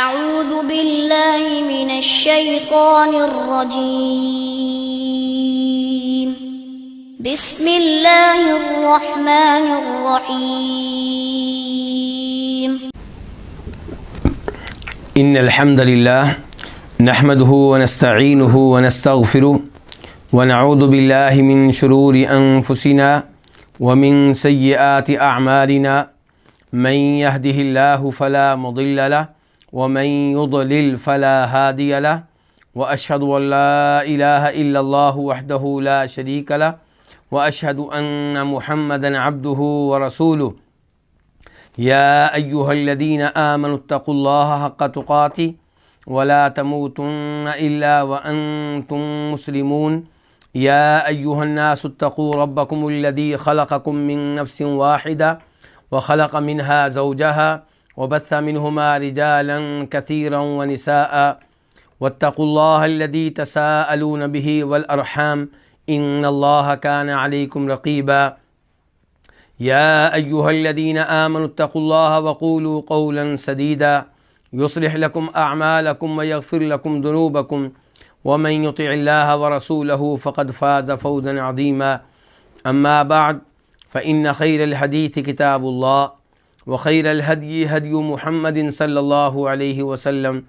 أعوذ بالله من الشيطان الرجيم بسم الله الرحمن الرحيم إن الحمد لله نحمده ونستعينه ونستغفره ونعوذ بالله من شرور أنفسنا ومن سيئات أعمالنا من يهده الله فلا مضل له ومن يضلل فلا هادي له وأشهد أن لا إله إلا الله وحده لا شريك له وأشهد أن محمدا عبده ورسوله يا أيها الذين آمنوا اتقوا الله حق تقاته ولا تموتن إلا وأنتم مسلمون يا أيها الناس اتقوا ربكم الذي خلقكم من نفس واحدة وخلق منها زوجها وبث منهما رجالا كثيرا ونساء واتقوا الله الذي تساءلون به والأرحام إن الله كان عليكم رقيبا يا أيها الذين آمنوا اتقوا الله وقولوا قولا سديدا يصلح لكم أعمالكم ويغفر لكم ذنوبكم ومن يطع الله ورسوله فقد فاز فوزا عظيما أما بعد فإن خير الحديث كتاب الله وخير الهدي هدي محمد صلى الله عليه وسلم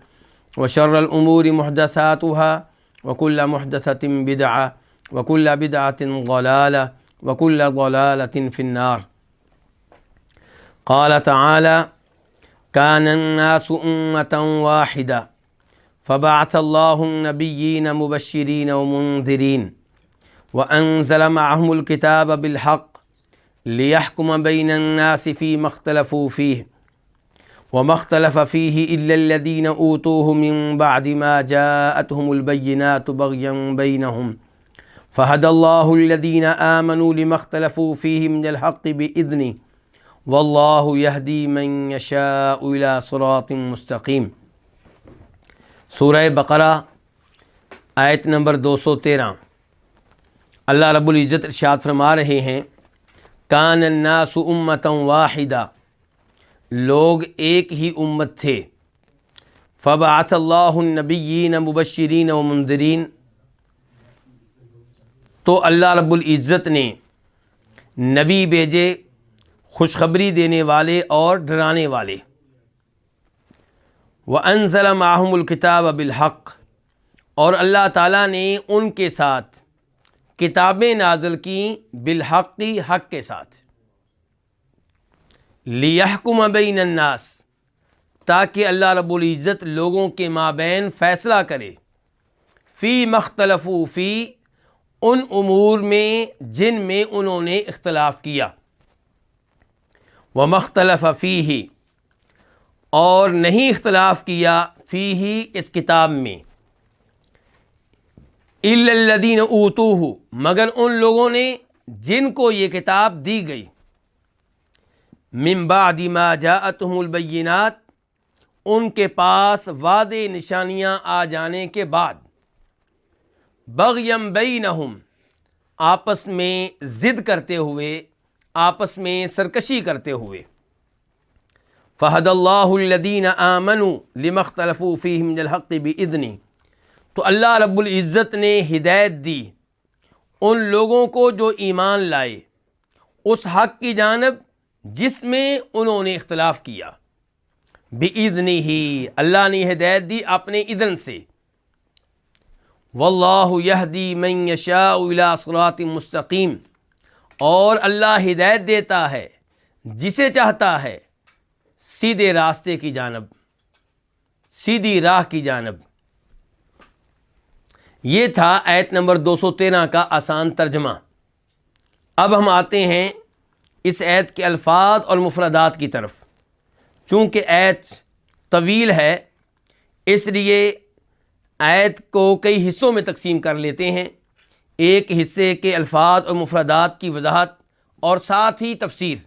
وشر الأمور محدثاتها وكل محدثة بدعة وكل بدعة ضلالة وكل ضلالة في النار. قال تعالى كان الناس أمة واحدة فبعث الله النبيين مبشرين ومنذرين وأنزل معهم الكتاب بالحق ليحكم بين الناس فيما اختلفوا فيه وما اختلف فيه إلا الذين أوتوه من بعد ما جاءتهم البينات بغيا بينهم فهدى الله الذين آمنوا لما اختلفوا فيه من الحق بإذنه والله يهدي من يشاء إلى صراط مستقيم. سورہ بقرہ آیت نمبر 213. اللہ رب العزت ارشاد فرما رہے ہیں کان الناس امتا واحدہ، لوگ ایک ہی امت تھے. فبعث اللہ النبیین مبشرین ومنذرین، تو اللہ رب العزت نے نبی بھیجے خوشخبری دینے والے اور ڈرانے والے. وَأَنزَلَ مَعَهُمُ الْكِتَابَ بِالْحَقِّ، اور اللہ تعالیٰ نے ان کے ساتھ کتابیں نازل کیں بالحق، حق کے ساتھ. لِيَحْكُمَ بَيْنَ النَّاسِ، تاکہ اللہ رب العزت لوگوں کے مابین فیصلہ کرے. فی مختلفوا فی، ان امور میں جن میں انہوں نے اختلاف کیا. وَمَخْتَلَفَ فِيهِ، اور نہیں اختلاف کیا فیہ، اس کتاب میں. إِلَّا الَّذِينَ أُوتُوهُ، مگر ان لوگوں نے جن کو یہ کتاب دی گئی. مِن بَعْدِ مَا جَاءَتْهُمُ الْبَيِّنَاتُ، ان کے پاس واضح نشانیاں آ جانے کے بعد. بغیم بینہم، آپس میں ضد کرتے ہوئے، آپس میں سرکشی کرتے ہوئے. فہد اللہ الذین آمنوا لما اختلفوا فیہ من الحق بإذنہ، تو اللہ رب العزت نے ہدایت دی ان لوگوں کو جو ایمان لائے اس حق کی جانب جس میں انہوں نے اختلاف کیا. بإذنہ، اللہ نے ہدایت دی اپنے اذن سے. واللہ یہدی من یشاء الی صراط مستقیم، اور اللہ ہدایت دیتا ہے جسے چاہتا ہے سیدھے راستے کی جانب، سیدھی راہ کی جانب. یہ تھا آیت نمبر 213 کا آسان ترجمہ. اب ہم آتے ہیں اس آیت کے الفاظ اور مفردات کی طرف. چونکہ آیت طویل ہے اس لیے آیت کو کئی حصوں میں تقسیم کر لیتے ہیں. ایک حصے کے الفاظ اور مفردات کی وضاحت اور ساتھ ہی تفسیر،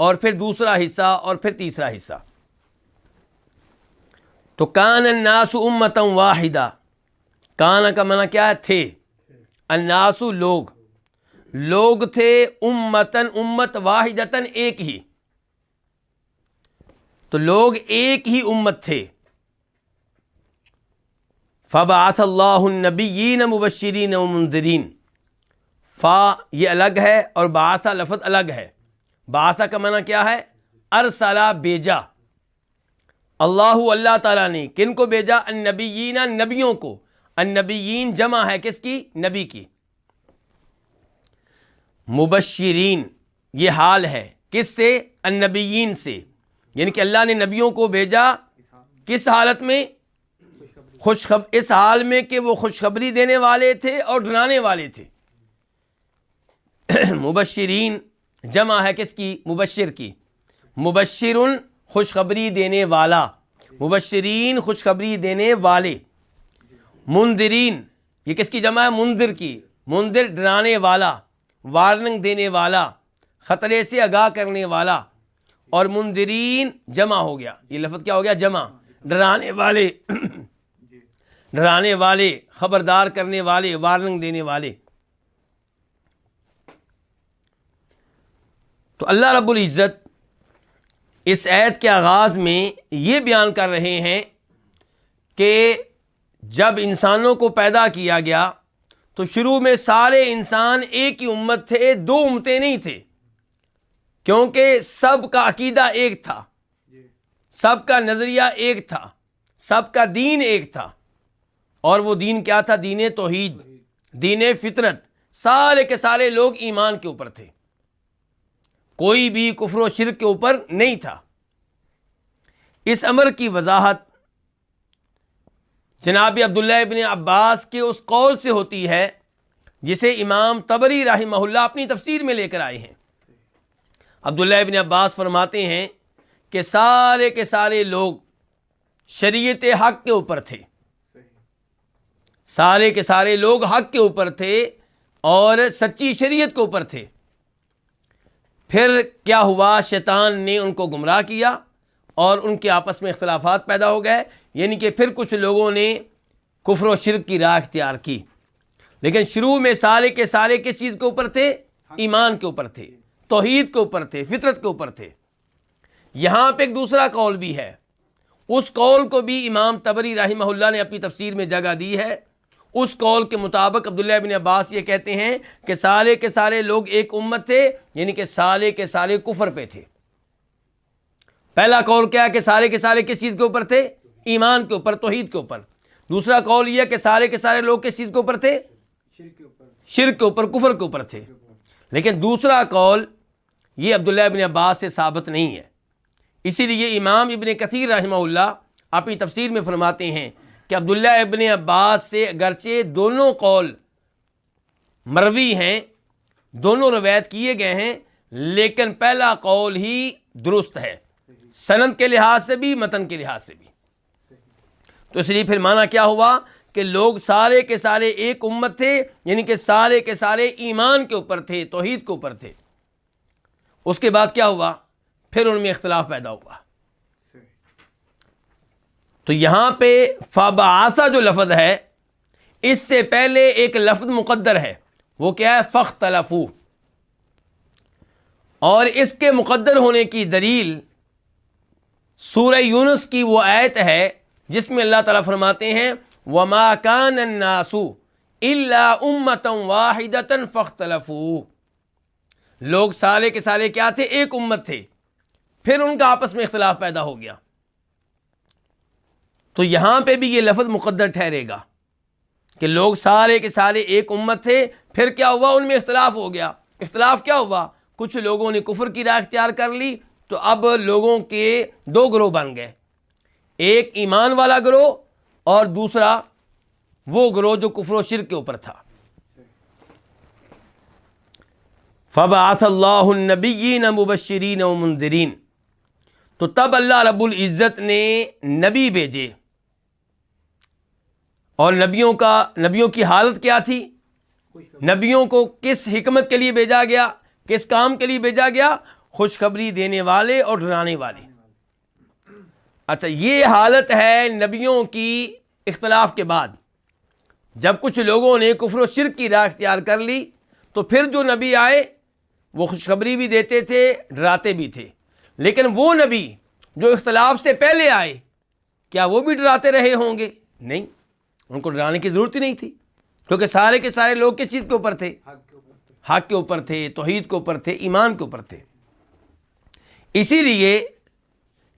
اور پھر دوسرا حصہ اور پھر تیسرا حصہ. تو کان الناس امتا واحدہ، کان کا معنی کیا ہے؟ تھے. الناس لوگ تھے. امتن، امت، واحدتن، ایک ہی. تو لوگ ایک ہی امت تھے. فبعث اللہ النبیین مبشرین و منذرین، فا یہ الگ ہے اور بعث لفظ الگ ہے۔ بعث کا معنی کیا ہے؟ ارسلہ بھیجا، اللہ تعالیٰ نے کن کو بھیجا؟ النبیین نبیوں کو، النبیین جمع ہے کس کی؟ نبی کی۔ مبشرین یہ حال ہے کس سے؟ النبیین سے، یعنی کہ اللہ نے نبیوں کو بھیجا کس حالت میں؟ اس حال میں کہ وہ خوشخبری دینے والے تھے اور ڈرانے والے تھے۔ مبشرین جمع ہے کس کی؟ مبشر کی۔ مبشرن خوشخبری دینے والا، مبشرین خوشخبری دینے والے۔ منذرین یہ کس کی جمع ہے؟ منذر کی۔ منذر ڈرانے والا، وارننگ دینے والا، خطرے سے آگاہ کرنے والا۔ اور منذرین جمع ہو گیا، یہ لفظ کیا ہو گیا؟ جمع۔ ڈرانے والے، ڈرانے والے، خبردار کرنے والے، وارننگ دینے والے۔ تو اللہ رب العزت اس آیت کے آغاز میں یہ بیان کر رہے ہیں کہ جب انسانوں کو پیدا کیا گیا تو شروع میں سارے انسان ایک ہی امت تھے، دو امتیں نہیں تھے، کیونکہ سب کا عقیدہ ایک تھا، سب کا نظریہ ایک تھا، سب کا دین ایک تھا۔ اور وہ دین کیا تھا؟ دین توحید، دین فطرت۔ سارے کے سارے لوگ ایمان کے اوپر تھے، کوئی بھی کفر و شرک کے اوپر نہیں تھا۔ اس امر کی وضاحت جناب عبداللہ ابن عباس کے اس قول سے ہوتی ہے جسے امام طبری رحمہ اللہ اپنی تفسیر میں لے کر آئے ہیں۔ عبداللہ ابن عباس فرماتے ہیں کہ سارے کے سارے لوگ شریعت حق کے اوپر تھے، سارے کے سارے لوگ حق کے اوپر تھے اور سچی شریعت کے اوپر تھے۔ پھر کیا ہوا؟ شیطان نے ان کو گمراہ کیا اور ان کے آپس میں اختلافات پیدا ہو گئے، یعنی کہ پھر کچھ لوگوں نے کفر و شرک کی راہ اختیار کی۔ لیکن شروع میں سارے کے سارے کس چیز کے اوپر تھے؟ ایمان کے اوپر تھے، توحید کے اوپر تھے، فطرت کے اوپر تھے۔ یہاں پہ ایک دوسرا قول بھی ہے، اس قول کو بھی امام طبری رحمہ اللہ نے اپنی تفسیر میں جگہ دی ہے۔ اس قول کے مطابق عبداللہ ابن عباس یہ کہتے ہیں کہ سارے کے سارے لوگ ایک امت تھے، یعنی کہ سارے کے سارے کفر پہ تھے۔ پہلا قول کیا ہے کہ سارے کے سارے کس چیز کے اوپر تھے؟ ایمان کے اوپر، توحید کے اوپر۔ دوسرا قول یہ کہ سارے کے سارے لوگ کس چیز کے اوپر تھے؟ شرک کے اوپر، کفر کے اوپر تھے۔ لیکن دوسرا قول یہ عبداللہ ابن عباس سے ثابت نہیں ہے، اسی لیے امام ابن کثیر رحمہ اللہ اپنی تفسیر میں فرماتے ہیں کہ عبداللہ ابن عباس سے اگرچہ دونوں قول مروی ہیں، دونوں روایت کیے گئے ہیں، لیکن پہلا قول ہی درست ہے، سند کے لحاظ سے بھی، متن کے لحاظ سے بھی۔ تو اس لیے پھر معنی کیا ہوا کہ لوگ سارے کے سارے ایک امت تھے، یعنی کہ سارے کے سارے ایمان کے اوپر تھے، توحید کے اوپر تھے۔ اس کے بعد کیا ہوا؟ پھر ان میں اختلاف پیدا ہوا۔ تو یہاں پہ فبعث جو لفظ ہے، اس سے پہلے ایک لفظ مقدر ہے، وہ کیا ہے؟ فاختلفوا۔ اور اس کے مقدر ہونے کی دلیل سورہ یونس کی وہ آیت ہے جس میں اللہ تعالیٰ فرماتے ہیں وَمَا كَانَ النَّاسُ إِلَّا أُمَّةً وَاحِدَةً فَاخْتَلَفُوا۔ لوگ سارے کے سارے کیا تھے؟ ایک امت تھے، پھر ان کا آپس میں اختلاف پیدا ہو گیا۔ تو یہاں پہ بھی یہ لفظ مقدر ٹھہرے گا کہ لوگ سارے کے سارے ایک امت تھے، پھر کیا ہوا؟ ان میں اختلاف ہو گیا۔ اختلاف کیا ہوا؟ کچھ لوگوں نے کفر کی راہ اختیار کر لی، تو اب لوگوں کے دو گروہ بن گئے، ایک ایمان والا گروہ اور دوسرا وہ گروہ جو کفر و شرک کے اوپر تھا۔ فبعث اللہ النبیین مبشرین و منذرین، تو تب اللہ رب العزت نے نبی بھیجے، اور نبیوں کی حالت کیا تھی؟ نبیوں کو کس حکمت کے لیے بھیجا گیا؟ کس کام کے لیے بھیجا گیا؟ خوشخبری دینے والے اور ڈرانے والے۔ اچھا، یہ حالت ہے نبیوں کی اختلاف کے بعد۔ جب کچھ لوگوں نے کفر و شرک کی راہ اختیار کر لی تو پھر جو نبی آئے وہ خوشخبری بھی دیتے تھے، ڈراتے بھی تھے۔ لیکن وہ نبی جو اختلاف سے پہلے آئے، کیا وہ بھی ڈراتے رہے ہوں گے؟ نہیں، ان کو ڈرانے کی ضرورت ہی نہیں تھی، کیونکہ سارے کے سارے لوگ کس چیز کے اوپر تھے؟ حق کے اوپر تھے، توحید کے اوپر تھے، ایمان کے اوپر تھے۔ اسی لیے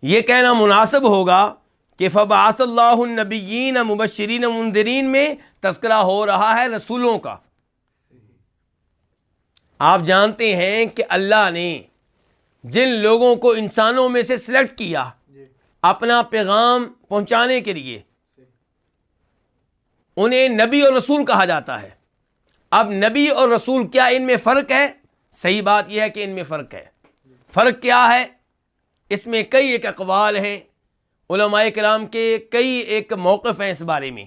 یہ کہنا مناسب ہوگا کہ فبعث اللہ النبیین مبشرین منذرین میں تذکرہ ہو رہا ہے رسولوں کا۔ آپ جانتے ہیں کہ اللہ نے جن لوگوں کو انسانوں میں سے سلیکٹ کیا اپنا پیغام پہنچانے کے لیے، انہیں نبی اور رسول کہا جاتا ہے۔ اب نبی اور رسول کیا ان میں فرق ہے؟ صحیح بات یہ ہے کہ ان میں فرق ہے۔ فرق کیا ہے؟ اس میں کئی ایک اقوال ہیں، علماء کرام کے کئی ایک موقف ہیں اس بارے میں۔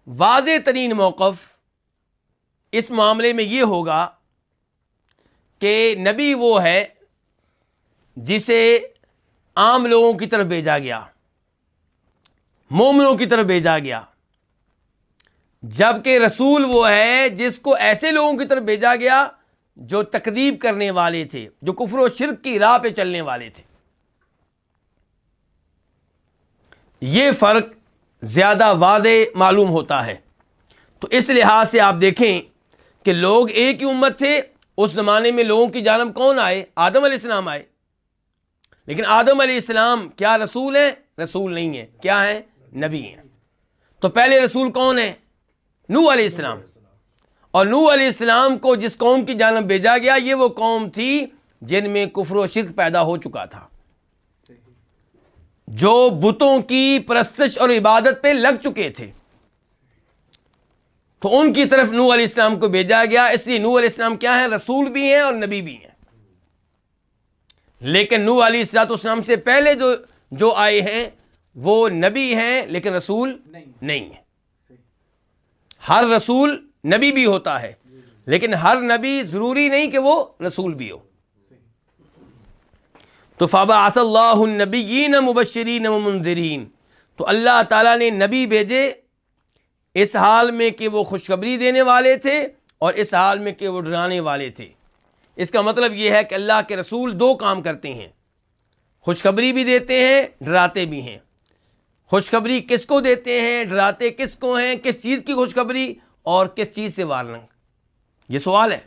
واضح ترین موقف اس معاملے میں یہ ہوگا کہ نبی وہ ہے جسے عام لوگوں کی طرف بھیجا گیا، مومنوں کی طرف بھیجا گیا، جبکہ رسول وہ ہے جس کو ایسے لوگوں کی طرف بھیجا گیا جو تکذیب کرنے والے تھے، جو کفر و شرک کی راہ پہ چلنے والے تھے۔ یہ فرق زیادہ واضح معلوم ہوتا ہے۔ تو اس لحاظ سے آپ دیکھیں کہ لوگ ایک ہی امت تھے۔ اس زمانے میں لوگوں کی جانب کون آئے؟ آدم علیہ السلام آئے، لیکن آدم علیہ السلام کیا رسول ہیں؟ رسول نہیں ہیں۔ کیا ہیں؟ نبی ہیں۔ تو پہلے رسول کون ہیں؟ نوح علیہ السلام۔ اور نوح علیہ السلام کو جس قوم کی جانب بھیجا گیا یہ وہ قوم تھی جن میں کفر و شرک پیدا ہو چکا تھا، جو بتوں کی پرستش اور عبادت پہ لگ چکے تھے۔ تو ان کی طرف نوح علیہ السلام کو بھیجا گیا۔ اس لیے نوح علیہ السلام کیا ہیں؟ رسول بھی ہیں اور نبی بھی ہیں۔ لیکن نوح علیہ السلام سے پہلے جو آئے ہیں وہ نبی ہیں لیکن رسول نہیں ہیں۔ ہر رسول نبی بھی ہوتا ہے، لیکن ہر نبی ضروری نہیں کہ وہ رسول بھی ہو۔ تو فبعث اللہ النبیین مبشرین ومنذرین، تو اللہ تعالیٰ نے نبی بھیجے اس حال میں کہ وہ خوشخبری دینے والے تھے اور اس حال میں کہ وہ ڈرانے والے تھے۔ اس کا مطلب یہ ہے کہ اللہ کے رسول دو کام کرتے ہیں، خوشخبری بھی دیتے ہیں، ڈراتے بھی ہیں۔ خوشخبری کس کو دیتے ہیں؟ ڈراتے کس کو ہیں؟ کس چیز کی خوشخبری اور کس چیز سے وارننگ؟ یہ سوال ہے۔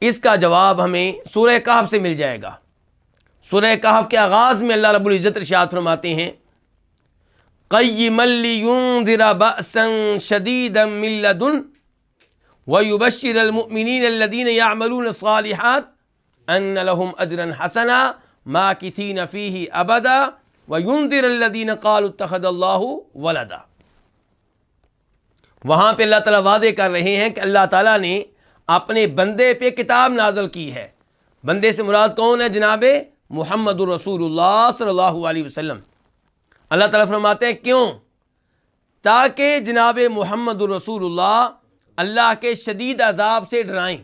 اس کا جواب ہمیں سورہ کہف سے مل جائے گا۔ سورہ کہف کے آغاز میں اللہ رب العزت ارشاد فرماتے ہیں قیما لینذر بأسا شدیدا من لدن ویبشر المؤمنین الذین یعملون الصالحات ان لهم اجرا حسنا ماکثین فیہ ابدا وینذر الذین قالوا اتخذ اللہ ولدا۔ وہاں پہ اللہ تعالیٰ وعدے کر رہے ہیں کہ اللہ تعالیٰ نے اپنے بندے پہ کتاب نازل کی ہے۔ بندے سے مراد کون ہے؟ جناب محمد رسول اللہ صلی اللہ علیہ وسلم۔ اللہ تعالیٰ فرماتے ہیں کیوں؟ تاکہ جناب محمد رسول اللہ کے شدید عذاب سے ڈرائیں۔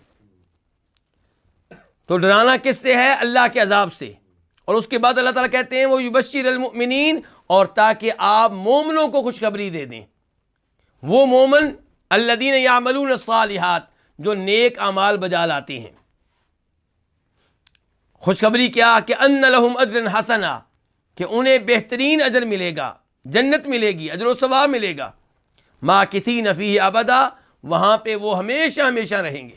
تو ڈرانا کس سے ہے؟ اللہ کے عذاب سے۔ اور اس کے بعد اللہ تعالیٰ کہتے ہیں وہ یبشر المؤمنین، اور تاکہ آپ مومنوں کو خوشخبری دے دیں۔ وہ مومن الذین یعملون الصالحات، جو نیک اعمال بجا لاتے ہیں۔ خوشخبری کیا؟ کہ ان لہم اجرا حسنا، کہ انہیں بہترین اجر ملے گا، جنت ملے گی، اجر و ثواب ملے گا۔ ماکثین فیہ ابدا، وہاں پہ وہ ہمیشہ ہمیشہ رہیں گے۔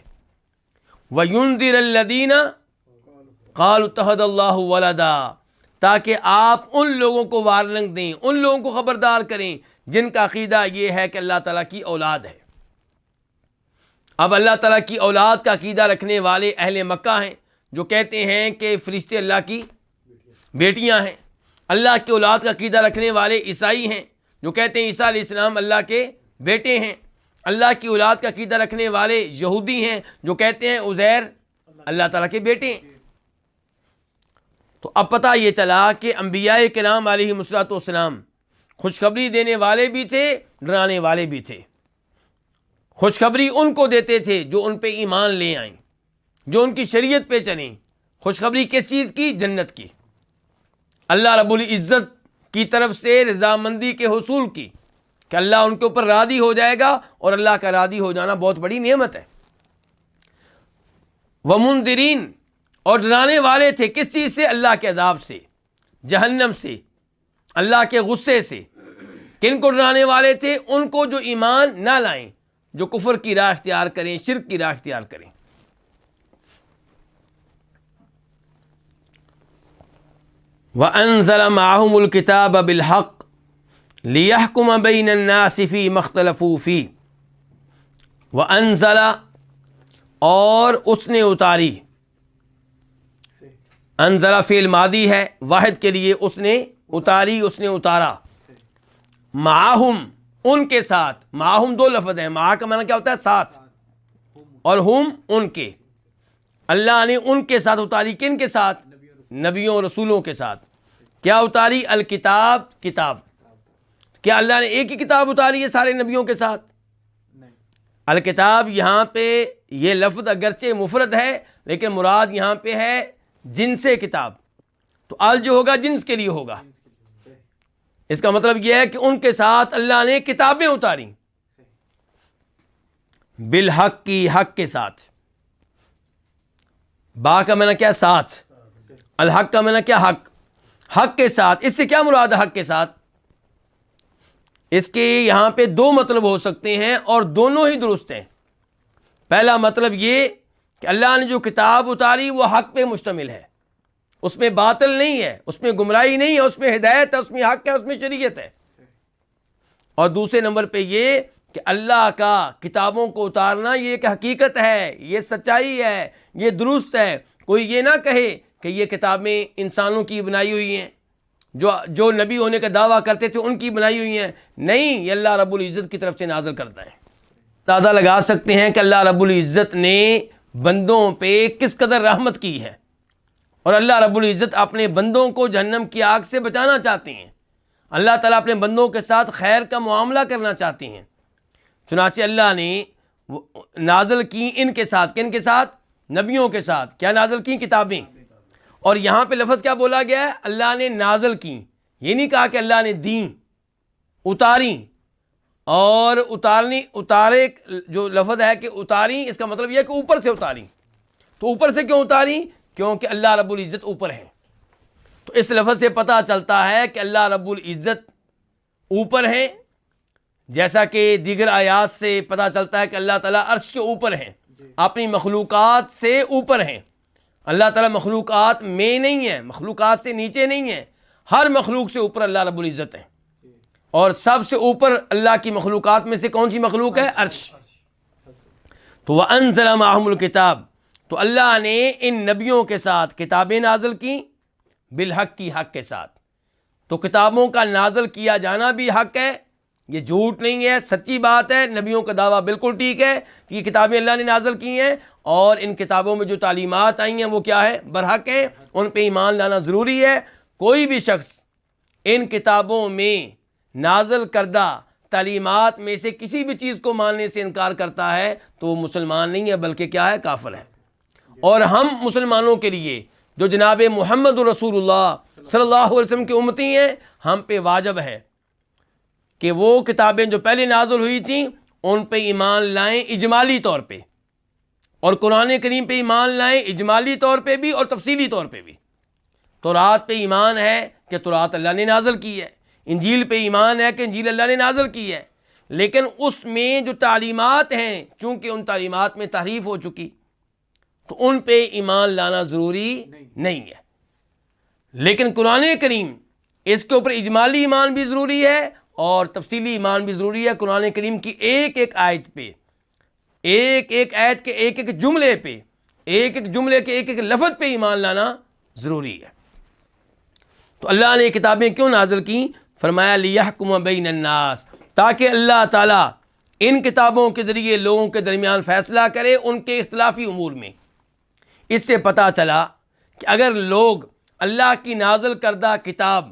وینذر الذین قالوا اتخذ اللہ ولدا، تاکہ آپ ان لوگوں کو وارننگ دیں، ان لوگوں کو خبردار کریں جن کا عقیدہ یہ ہے کہ اللہ تعالیٰ کی اولاد ہے۔ اب اللہ تعالیٰ کی اولاد کا عقیدہ رکھنے والے اہل مکہ ہیں جو کہتے ہیں کہ فرشتے اللہ کی بیٹیاں ہیں۔ اللہ کی اولاد کا عقیدہ رکھنے والے عیسائی ہیں جو کہتے ہیں عیسیٰ علیہ السلام اللہ کے بیٹے ہیں۔ اللہ کی اولاد کا عقیدہ رکھنے والے یہودی ہیں جو کہتے ہیں عزیر اللہ تعالیٰ کے بیٹے ہیں۔ تو اب پتہ یہ چلا کہ انبیاء کرام علیہ الصلوۃ والسلام خوشخبری دینے والے بھی تھے، ڈرانے والے بھی تھے۔ خوشخبری ان کو دیتے تھے جو ان پہ ایمان لے آئیں، جو ان کی شریعت پہ چلیں۔ خوشخبری کس چیز کی؟ جنت کی، اللہ رب العزت کی طرف سے رضامندی کے حصول کی، کہ اللہ ان کے اوپر راضی ہو جائے گا، اور اللہ کا راضی ہو جانا بہت بڑی نعمت ہے۔ ومنذرین، اور ڈرانے والے تھے کس چیز سے؟ اللہ کے عذاب سے، جہنم سے، اللہ کے غصے سے۔ کن کو ڈرانے والے تھے؟ ان کو جو ایمان نہ لائیں، جو کفر کی راہ اختیار کریں، شرک کی راہ اختیار کریں۔ وَأَنزَلَ مَعَهُمُ الْكِتَابَ بِالْحَقِّ لِيَحْكُمَ بَيْنَ النَّاسِ فِي مَا اخْتَلَفُوا فِيهِ۔ وَأَنزَلَ، اور اس نے اتاری، انزلہ فعل ماضی ہے، واحد کے لیے اس نے اتاری، اس نے اتارا، معاہم ان کے ساتھ، معاہم دو لفظ ہیں، معا کا معنی کیا ہوتا ہے؟ ساتھ، اور ہم ان کے، اللہ نے ان کے ساتھ اتاری، کن کے ساتھ؟ نبیوں اور رسولوں کے ساتھ۔ کیا اتاری؟ الکتاب، کتاب۔ کیا اللہ نے ایک ہی کتاب اتاری ہے سارے نبیوں کے ساتھ؟ الکتاب یہاں پہ یہ لفظ اگرچہ مفرد ہے لیکن مراد یہاں پہ ہے جنس کتاب، تو ال جو ہوگا جنس کے لیے ہوگا۔ اس کا مطلب یہ ہے کہ ان کے ساتھ اللہ نے کتابیں اتاری، بالحق کی، حق کے ساتھ۔ با کا معنی کیا؟ ساتھ۔ الحق کا معنی کیا؟ حق، حق کے ساتھ۔ اس سے کیا مراد ہے حق کے ساتھ؟ اس کے یہاں پہ دو مطلب ہو سکتے ہیں اور دونوں ہی درست ہیں۔ پہلا مطلب یہ کہ اللہ نے جو کتاب اتاری وہ حق پہ مشتمل ہے، اس میں باطل نہیں ہے، اس میں گمراہی نہیں ہے، اس میں ہدایت ہے، اس میں حق ہے، اس میں شریعت ہے۔ اور دوسرے نمبر پہ یہ کہ اللہ کا کتابوں کو اتارنا یہ ایک حقیقت ہے، یہ سچائی ہے، یہ درست ہے۔ کوئی یہ نہ کہے کہ یہ کتابیں انسانوں کی بنائی ہوئی ہیں، جو نبی ہونے کا دعویٰ کرتے تھے ان کی بنائی ہوئی ہیں، نہیں، یہ اللہ رب العزت کی طرف سے نازل کرتا ہے۔ اندازہ لگا سکتے ہیں کہ اللہ رب العزت نے بندوں پہ کس قدر رحمت کی ہے، اور اللہ رب العزت اپنے بندوں کو جہنم کی آگ سے بچانا چاہتے ہیں۔ اللہ تعالیٰ اپنے بندوں کے ساتھ خیر کا معاملہ کرنا چاہتے ہیں، چنانچہ اللہ نے نازل کی ان کے ساتھ، کن کے ساتھ؟ نبیوں کے ساتھ۔ کیا نازل کی؟ کتابیں۔ اور یہاں پہ لفظ کیا بولا گیا ہے؟ اللہ نے نازل کی، یہ نہیں کہا کہ اللہ نے دیں، اتاری۔ اور اتارے جو لفظ ہے کہ اتاری، اس کا مطلب یہ ہے کہ اوپر سے اتاری۔ تو اوپر سے کیوں اتاری؟ کیونکہ اللہ رب العزت اوپر ہے۔ تو اس لفظ سے پتہ چلتا ہے کہ اللہ رب العزت اوپر ہیں، جیسا کہ دیگر آیات سے پتہ چلتا ہے کہ اللہ تعالیٰ عرش کے اوپر ہیں، اپنی مخلوقات سے اوپر ہیں۔ اللہ تعالیٰ مخلوقات میں نہیں ہے، مخلوقات سے نیچے نہیں ہے، ہر مخلوق سے اوپر اللہ رب العزت ہے۔ اور سب سے اوپر اللہ کی مخلوقات میں سے کون سی مخلوق ہے؟ عرش۔ تو وَأَنزَلَ مَعَهُمُ الْكِتَابَ، تو اللہ نے ان نبیوں کے ساتھ کتابیں نازل کی، بالحق کی، حق کے ساتھ۔ تو کتابوں کا نازل کیا جانا بھی حق ہے، یہ جھوٹ نہیں ہے، سچی بات ہے۔ نبیوں کا دعویٰ بالکل ٹھیک ہے کہ یہ کتابیں اللہ نے نازل کی ہیں، اور ان کتابوں میں جو تعلیمات آئی ہیں وہ کیا ہے؟ برحق ہیں، ان پہ ایمان لانا ضروری ہے۔ کوئی بھی شخص ان کتابوں میں نازل کردہ تعلیمات میں سے کسی بھی چیز کو ماننے سے انکار کرتا ہے تو وہ مسلمان نہیں ہے، بلکہ کیا ہے؟ کافر ہے۔ اور ہم مسلمانوں کے لیے جو جناب محمد رسول اللہ صلی اللہ علیہ وسلم کی امتی ہیں، ہم پہ واجب ہے کہ وہ کتابیں جو پہلے نازل ہوئی تھیں ان پہ ایمان لائیں اجمالی طور پہ، اور قرآن کریم پہ ایمان لائیں اجمالی طور پہ بھی اور تفصیلی طور پہ بھی۔ تورات پہ ایمان ہے کہ تورات اللہ نے نازل کی ہے، انجیل پہ ایمان ہے کہ انجیل اللہ نے نازل کی ہے، لیکن اس میں جو تعلیمات ہیں چونکہ ان تعلیمات میں تحریف ہو چکی تو ان پہ ایمان لانا ضروری نہیں ہے۔ لیکن قرآن کریم اس کے اوپر اجمالی ایمان بھی ضروری ہے اور تفصیلی ایمان بھی ضروری ہے۔ قرآن کریم کی ایک ایک آیت پہ، ایک ایک آیت کے ایک ایک جملے پہ، ایک ایک جملے کے ایک ایک لفظ پہ ایمان لانا ضروری ہے۔ تو اللہ نے کتابیں کیوں نازل کی؟ فرمایا لِيَحْكُمَ بَيْنَ النَّاسِ، تاکہ اللہ تعالیٰ ان کتابوں کے ذریعے لوگوں کے درمیان فیصلہ کرے ان کے اختلافی امور میں۔ اس سے پتہ چلا کہ اگر لوگ اللہ کی نازل کردہ کتاب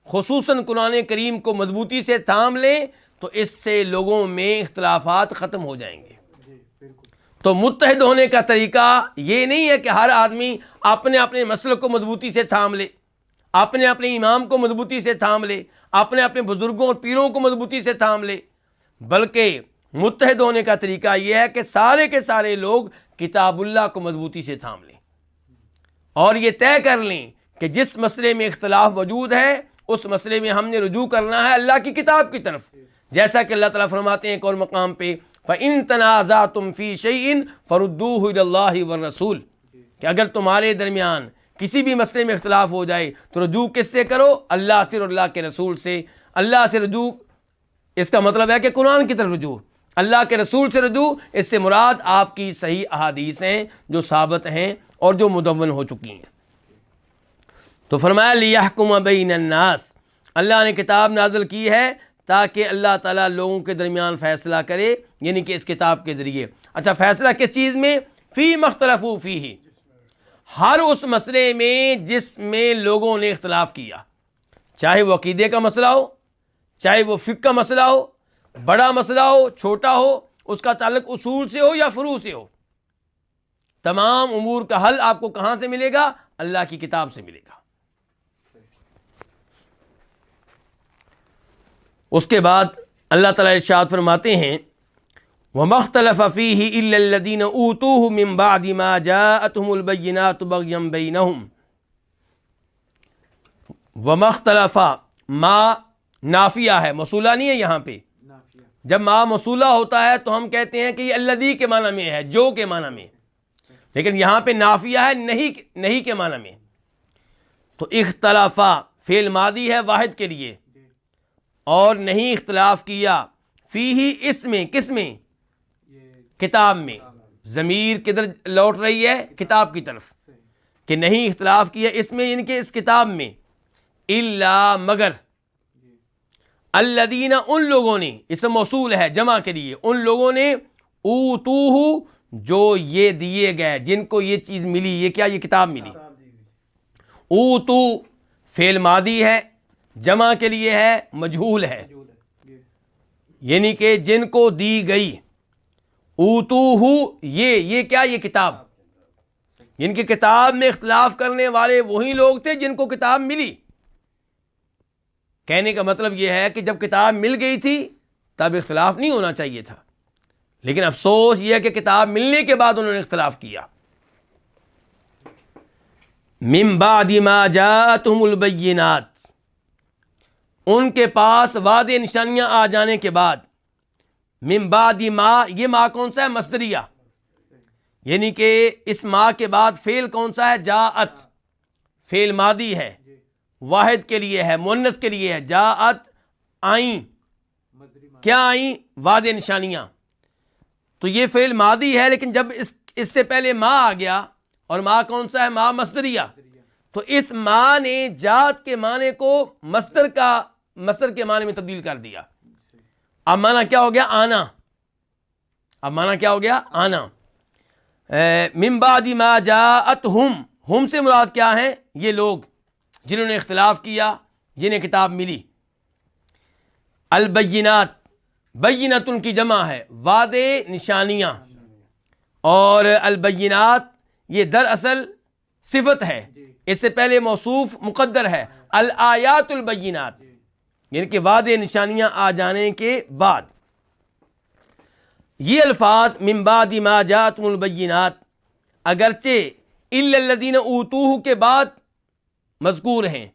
خصوصاً قرآن کریم کو مضبوطی سے تھام لیں تو اس سے لوگوں میں اختلافات ختم ہو جائیں گے۔ تو متحد ہونے کا طریقہ یہ نہیں ہے کہ ہر آدمی اپنے اپنے مسلک کو مضبوطی سے تھام لے، اپنے اپنے امام کو مضبوطی سے تھام لے، اپنے اپنے بزرگوں اور پیروں کو مضبوطی سے تھام لے، بلکہ متحد ہونے کا طریقہ یہ ہے کہ سارے کے سارے لوگ کتاب اللہ کو مضبوطی سے تھام لیں اور یہ طے کر لیں کہ جس مسئلے میں اختلاف موجود ہے اس مسئلے میں ہم نے رجوع کرنا ہے اللہ کی کتاب کی طرف، جیسا کہ اللہ تعالیٰ فرماتے ہیں ایک اور مقام پہ فَإِن تَنَازَعْتُمْ فِي شَيْءٍ فَرُدُّوهُ إِلَى اللَّهِ وَالرَّسُولِ، کہ اگر تمہارے درمیان کسی بھی مسئلے میں اختلاف ہو جائے تو رجوع کس سے کرو؟ اللہ سے اور اللہ کے رسول سے۔ اللہ سے رجوع اس کا مطلب ہے کہ قرآن کی طرف رجوع، اللہ کے رسول سے رجوع اس سے مراد آپ کی صحیح احادیث ہیں جو ثابت ہیں اور جو مدون ہو چکی ہیں۔ تو فرمایا لِيَحْكُمَ بَيْنَ النَّاسِ، اللہ نے کتاب نازل کی ہے تاکہ اللہ تعالیٰ لوگوں کے درمیان فیصلہ کرے، یعنی کہ اس کتاب کے ذریعے۔ اچھا، فیصلہ کس چیز میں؟ فی مختلفوا فیہ، ہر اس مسئلے میں جس میں لوگوں نے اختلاف کیا، چاہے وہ عقیدے کا مسئلہ ہو، چاہے وہ فقہ کا مسئلہ ہو، بڑا مسئلہ ہو چھوٹا ہو، اس کا تعلق اصول سے ہو یا فروع سے ہو، تمام امور کا حل آپ کو کہاں سے ملے گا؟ اللہ کی کتاب سے ملے گا۔ اس کے بعد اللہ تعالیٰ ارشاد فرماتے ہیں وَمَا اخْتَلَفَ فِيهِ إِلَّا الَّذِينَ أُوتُوهُ مِن بَعْدِ مَا جَاءَتْهُمُ الْبَيِّنَاتُ بَغْيًا بَيْنَهُمْ۔ وَمَا اخْتَلَفَ، ما نافیہ ہے، موصولہ نہیں ہے یہاں پہ۔ جب ما موصولہ ہوتا ہے تو ہم کہتے ہیں کہ یہ الذی کے معنی میں ہے، جو کے معنی میں، لیکن یہاں پہ نافیہ ہے نہیں کے معنی میں۔ تو اختلافا فعل ماضی ہے واحد کے لیے، اور نہیں اختلاف کیا، فیہ اس میں، کس میں؟ کتاب میں۔ ضمیر کدھر لوٹ رہی ہے؟ کتاب کی طرف، کہ نہیں اختلاف کیا اس میں، یعنی کہ اس کتاب میں، الا مگر، الذین ان لوگوں نے، اسم موصول ہے جمع کے لیے، ان لوگوں نے، اوتوہ جو یہ دیے گئے، جن کو یہ چیز ملی، یہ کیا؟ یہ کتاب ملی۔ اوتو فعل ماضی ہے، جمع کے لیے ہے، مجہول ہے، یعنی کہ جن کو دی گئی، اوتوہ یہ کیا؟ یہ کتاب، جن کی کتاب میں اختلاف کرنے والے وہی لوگ تھے جن کو کتاب ملی۔ کہنے کا مطلب یہ ہے کہ جب کتاب مل گئی تھی تب اختلاف نہیں ہونا چاہیے تھا، لیکن افسوس یہ ہے کہ کتاب ملنے کے بعد انہوں نے اختلاف کیا۔ من بعد ما جاءتهم البینات، ان کے پاس واضح نشانیاں آ جانے کے بعد، من بعد ما، یہ ما کون سا ہے؟ مصدریہ، یعنی کہ اس ما کے بعد فعل کون سا ہے؟ جاءت، فعل ماضی ہے، واحد کے لیے ہے، مؤنث کے لیے ہے، جاءت، آئیں، کیا آئیں؟ واضح نشانیاں۔ تو یہ فعل ماضی ہے، لیکن جب اس سے پہلے ما آ گیا، اور ما کون سا ہے؟ ما مصدریہ، تو اس ما نے جات کے معنی کو مصدر کے معنی میں تبدیل کر دیا۔ اب معنی کیا ہو گیا؟ آنا۔ اب معنی کیا ہو گیا؟ آنا۔ من بعد ما جاءتہم، ہم سے مراد کیا ہیں؟ یہ لوگ جنہوں نے اختلاف کیا، جنہیں کتاب ملی۔ البینات، بینت ان کی جمع ہے، واضح نشانیاں، اور البینات یہ دراصل صفت ہے، اس سے پہلے موصوف مقدر ہے، الآیات البینات، یعنی کہ واضح نشانیاں آ جانے کے بعد۔ یہ الفاظ من بعد ما جاءتهم البینات اگرچہ الا الذین اوتوہ کے بعد مذکور ہیں،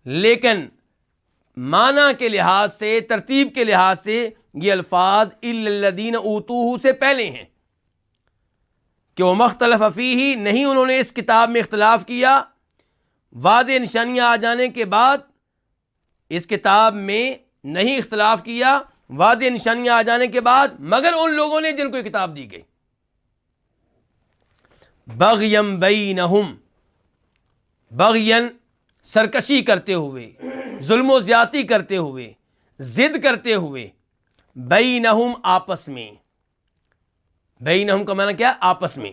لیکن معنی کے لحاظ سے، ترتیب کے لحاظ سے یہ الفاظ الا الذین اوتوہ سے پہلے ہیں، کہ وہ مختلف فیہ، نہیں انہوں نے اس کتاب میں اختلاف کیا، واضح نشانیاں آ جانے کے بعد اس کتاب میں نہیں اختلاف کیا، واضح نشانیاں آ جانے کے بعد، مگر ان لوگوں نے جن کو یہ کتاب دی گئی۔ بغیم بینہم، بغین سرکشی کرتے ہوئے، ظلم و زیادتی کرتے ہوئے، ضد کرتے ہوئے، بینہم آپس میں، بینہم کا معنی کیا ہے؟ آپس میں۔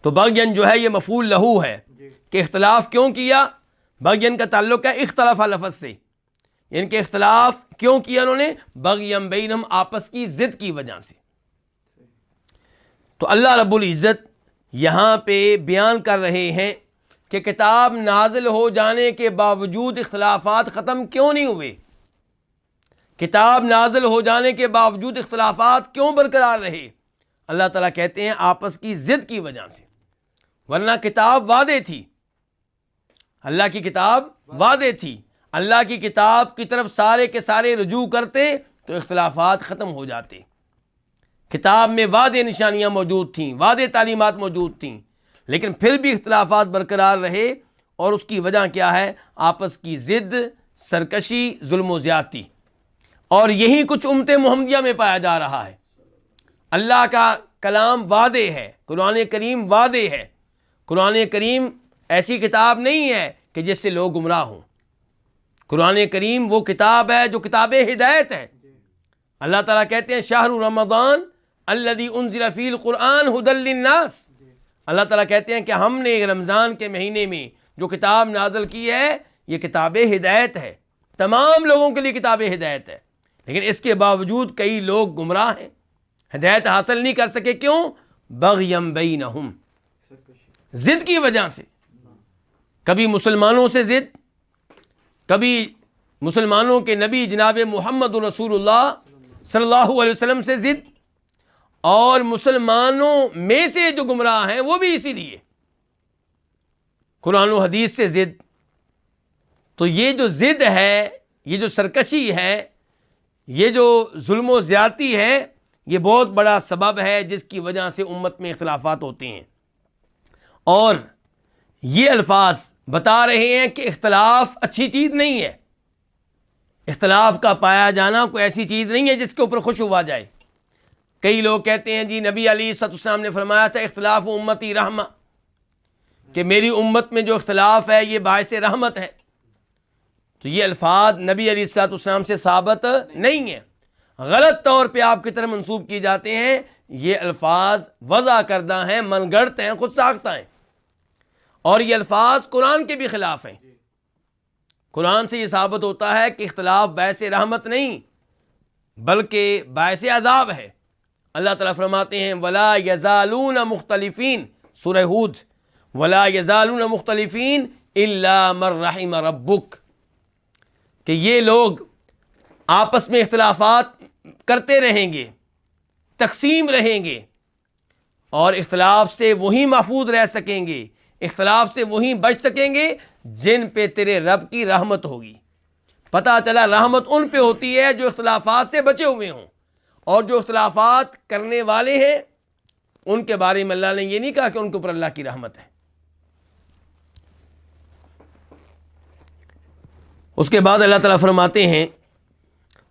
تو بغین جو ہے یہ مفعول لہو ہے، کہ اختلاف کیوں کیا؟ بغین کا تعلق ہے اختلاف لفظ سے، یعنی کہ اختلاف کیوں کیا انہوں نے؟ بغیم بینہم، آپس کی ضد کی وجہ سے۔ تو اللہ رب العزت یہاں پہ بیان کر رہے ہیں کہ کتاب نازل ہو جانے کے باوجود اختلافات ختم کیوں نہیں ہوئے، کتاب نازل ہو جانے کے باوجود اختلافات کیوں برقرار رہے؟ اللہ تعالیٰ کہتے ہیں آپس کی ضد کی وجہ سے، ورنہ کتاب واضح تھی، اللہ کی کتاب واضح تھی، اللہ کی کتاب کی طرف سارے کے سارے رجوع کرتے تو اختلافات ختم ہو جاتے۔ کتاب میں واضح نشانیاں موجود تھیں، واضح تعلیمات موجود تھیں، لیکن پھر بھی اختلافات برقرار رہے، اور اس کی وجہ کیا ہے؟ آپس کی ضد، سرکشی، ظلم و زیادتی، اور یہی کچھ امت محمدیہ میں پایا جا رہا ہے۔ اللہ کا کلام واضح ہے، قرآن کریم واضح ہے۔ قرآن کریم ایسی کتاب نہیں ہے کہ جس سے لوگ گمراہ ہوں۔ قرآن کریم وہ کتاب ہے جو کتاب ہدایت ہے۔ اللہ تعالیٰ کہتے ہیں شہر رمضان الذی انزل فیہ القرآن ھدی للناس۔ اللہ تعالیٰ کہتے ہیں کہ ہم نے رمضان کے مہینے میں جو کتاب نازل کی ہے یہ کتاب ہدایت ہے، تمام لوگوں کے لیے کتاب ہدایت ہے، لیکن اس کے باوجود کئی لوگ گمراہ ہیں، ہدایت حاصل نہیں کر سکے۔ کیوں؟ بغیم بینہم، ضد کی وجہ سے، کبھی مسلمانوں سے ضد، کبھی مسلمانوں کے نبی جناب محمد رسول اللہ صلی اللہ علیہ وسلم سے ضد، اور مسلمانوں میں سے جو گمراہ ہیں وہ بھی اسی لیے قرآن و حدیث سے ضد۔ تو یہ جو ضد ہے، یہ جو سرکشی ہے، یہ جو ظلم و زیادتی ہے، یہ بہت بڑا سبب ہے جس کی وجہ سے امت میں اختلافات ہوتے ہیں۔ اور یہ الفاظ بتا رہے ہیں کہ اختلاف اچھی چیز نہیں ہے، اختلاف کا پایا جانا کوئی ایسی چیز نہیں ہے جس کے اوپر خوش ہوا جائے۔ کئی لوگ کہتے ہیں جی نبی علیہ الصلوۃ والسلام نے فرمایا تھا اختلاف امتی رحمہ، کہ میری امت میں جو اختلاف ہے یہ باعث رحمت ہے، تو یہ الفاظ نبی علیہ الصلوۃ والسلام سے ثابت نہیں ہیں، غلط طور پہ آپ کی طرف منسوب کیے جاتے ہیں۔ یہ الفاظ وضع کردہ ہیں، من گڑت ہیں، خود ساختہ ہیں، اور یہ الفاظ قرآن کے بھی خلاف ہیں۔ قرآن سے یہ ثابت ہوتا ہے کہ اختلاف باعث رحمت نہیں بلکہ باعث عذاب ہے۔ اللہ تعالیٰ فرماتے ہیں وَلَا يَزَالُونَ مُخْتَلِفِينَ، سورہ ہود، وَلَا يَزَالُونَ مُخْتَلِفِينَ إِلَّا مَن رَحِمَ رَبُّكَ، کہ یہ لوگ آپس میں اختلافات کرتے رہیں گے، تقسیم رہیں گے، اور اختلاف سے وہی محفوظ رہ سکیں گے، اختلاف سے وہی بچ سکیں گے جن پہ تیرے رب کی رحمت ہوگی۔ پتہ چلا رحمت ان پہ ہوتی ہے جو اختلافات سے بچے ہوئے ہوں، اور جو اختلافات کرنے والے ہیں ان کے بارے میں اللہ نے یہ نہیں کہا کہ ان کے اوپر اللہ کی رحمت ہے۔ اس کے بعد اللہ تعالیٰ فرماتے ہیں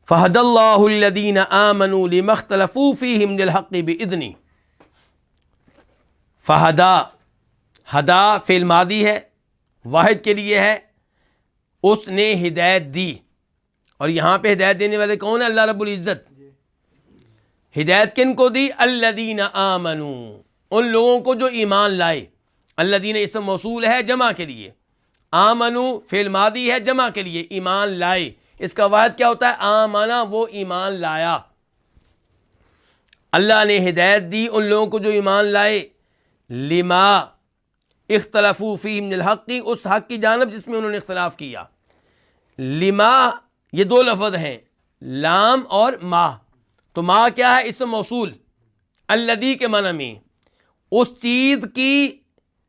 فَهَدَى اللَّهُ الَّذِينَ آمَنُوا لِمَا اخْتَلَفُوا فِيهِ مِنَ الْحَقِّ بِإِذْنِهِ۔ فَهَدَى، ہدا فعل ماضی ہے، واحد کے لیے ہے، اس نے ہدایت دی، اور یہاں پہ ہدایت دینے والے کون ہیں؟ اللہ رب العزت۔ ہدایت کن کو دی؟ الذین آمنوا، ان لوگوں کو جو ایمان لائے۔ الذین اسم موصول ہے جمع کے لیے، آمنوا فعل ماضی ہے جمع کے لیے، ایمان لائے۔ اس کا واحد کیا ہوتا ہے؟ آمنا، وہ ایمان لایا۔ اللہ نے ہدایت دی ان لوگوں کو جو ایمان لائے، لما اختلفوا فیہ من الحق، اس حق کی جانب جس میں انہوں نے اختلاف کیا۔ لما یہ دو لفظ ہیں، لام اور ما۔ تو ما کیا ہے؟ اسم موصول، الذی کے معنی میں، اس چیز کی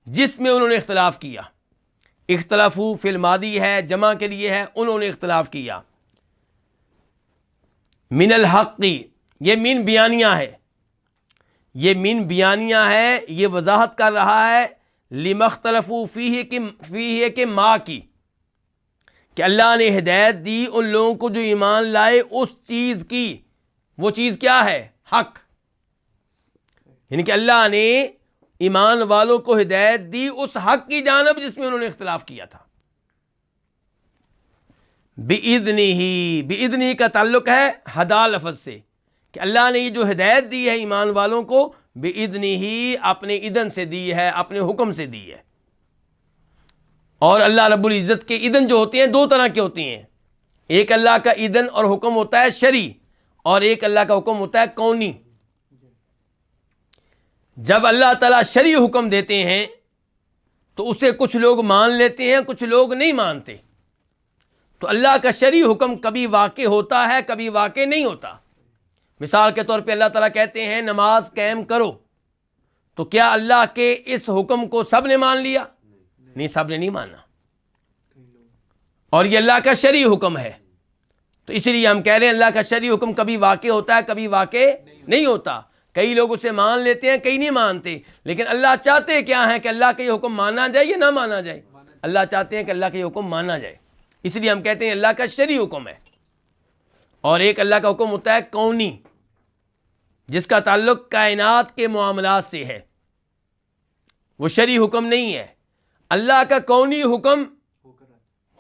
جس میں انہوں نے اختلاف کیا۔ اختلافو فعل ماضی ہے جمع کے لیے ہے، انہوں نے اختلاف کیا۔ من الحق، یہ من بیانیہ ہے، یہ من بیانیہ ہے، یہ وضاحت کر رہا ہے لما اختلفوا فیہ کے ما کی، کہ اللہ نے ہدایت دی ان لوگوں کو جو ایمان لائے اس چیز کی۔ وہ چیز کیا ہے؟ حق، یعنی کہ اللہ نے ایمان والوں کو ہدایت دی اس حق کی جانب جس میں انہوں نے اختلاف کیا تھا۔ بِإِذْنِهِ، بِإِذْنِهِ کا تعلق ہے ہدا لفظ سے، کہ اللہ نے یہ جو ہدایت دی ہے ایمان والوں کو، بِإِذْنِهِ اپنے اذن سے دی ہے، اپنے حکم سے دی ہے۔ اور اللہ رب العزت کے اذن جو ہوتے ہیں دو طرح کے ہوتے ہیں، ایک اللہ کا اذن اور حکم ہوتا ہے شرعی، اور ایک اللہ کا حکم ہوتا ہے کونی۔ جب اللہ تعالیٰ شرعی حکم دیتے ہیں تو اسے کچھ لوگ مان لیتے ہیں، کچھ لوگ نہیں مانتے۔ تو اللہ کا شرعی حکم کبھی واقع ہوتا ہے، کبھی واقع نہیں ہوتا۔ مثال کے طور پہ اللہ تعالیٰ کہتے ہیں نماز قائم کرو، تو کیا اللہ کے اس حکم کو سب نے مان لیا؟ نہیں، سب نے نہیں مانا۔ اور یہ اللہ کا شرعی حکم ہے. تو اس لیے ہم کہہ رہے ہیں اللہ کا شرعی حکم کبھی واقع ہوتا ہے, کبھی واقع نہیں ہوتا. کئی لوگ اسے مان لیتے ہیں, کئی نہیں مانتے. لیکن اللہ چاہتے کیا ہیں کہ اللہ کا یہ حکم مانا جائے یا نہ مانا جائے؟ اللہ چاہتے ہیں کہ اللہ کا یہ حکم مانا جائے. اس لیے ہم کہتے ہیں اللہ کا شرعی حکم ہے. اور ایک اللہ کا حکم ہوتا ہے کونی, جس کا تعلق کائنات کے معاملات سے ہے, وہ شرعی حکم نہیں ہے. اللہ کا کونی حکم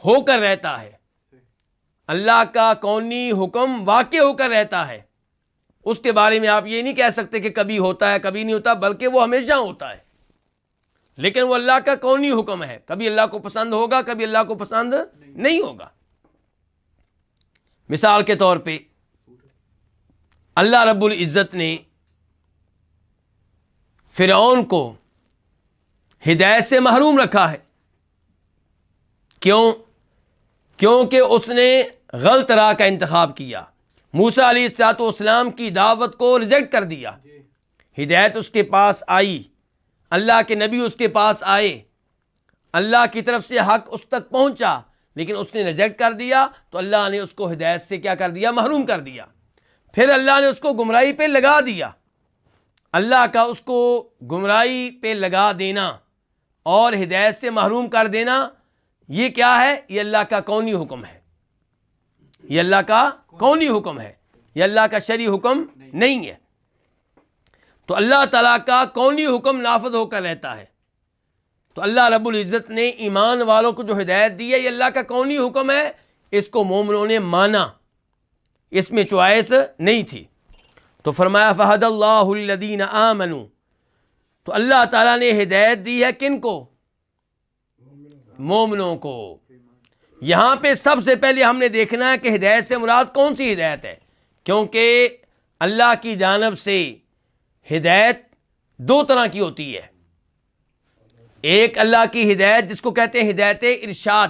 ہو کر رہتا ہے, اللہ کا کونی حکم واقع ہو کر رہتا ہے. اس کے بارے میں آپ یہ نہیں کہہ سکتے کہ کبھی ہوتا ہے کبھی نہیں ہوتا, بلکہ وہ ہمیشہ ہوتا ہے. لیکن وہ اللہ کا کونی حکم ہے, کبھی اللہ کو پسند ہوگا کبھی اللہ کو پسند نہیں ہوگا. مثال کے طور پہ اللہ رب العزت نے فرعون کو ہدایت سے محروم رکھا ہے. کیوں؟ کیونکہ اس نے غلط راہ کا انتخاب کیا. موسیٰ علیہ السلام کی دعوت کو ریجیکٹ کر دیا. ہدایت اس کے پاس آئی, اللہ کے نبی اس کے پاس آئے, اللہ کی طرف سے حق اس تک پہنچا, لیکن اس نے ریجیکٹ کر دیا. تو اللہ نے اس کو ہدایت سے کیا کر دیا؟ محروم کر دیا. پھر اللہ نے اس کو گمراہی پہ لگا دیا. اللہ کا اس کو گمراہی پہ لگا دینا اور ہدایت سے محروم کر دینا, یہ کیا ہے؟ یہ اللہ کا کونی حکم ہے. یہ اللہ کا کونی حکم ہے, یہ اللہ کا شرعی حکم نہیں ہے. تو اللہ تعالیٰ کا کونی حکم نافذ ہو کر رہتا ہے. تو اللہ رب العزت نے ایمان والوں کو جو ہدایت دی ہے یہ اللہ کا کونی حکم ہے. اس کو مومنوں نے مانا, اس میں چوائس نہیں تھی. تو فرمایا فہد اللہ الذین آمنوا, تو اللہ تعالیٰ نے ہدایت دی ہے کن کو؟ مومنوں کو. یہاں پہ سب سے پہلے ہم نے دیکھنا ہے کہ ہدایت سے مراد کون سی ہدایت ہے, کیونکہ اللہ کی جانب سے ہدایت دو طرح کی ہوتی ہے. ایک اللہ کی ہدایت جس کو کہتے ہیں ہدایت ارشاد,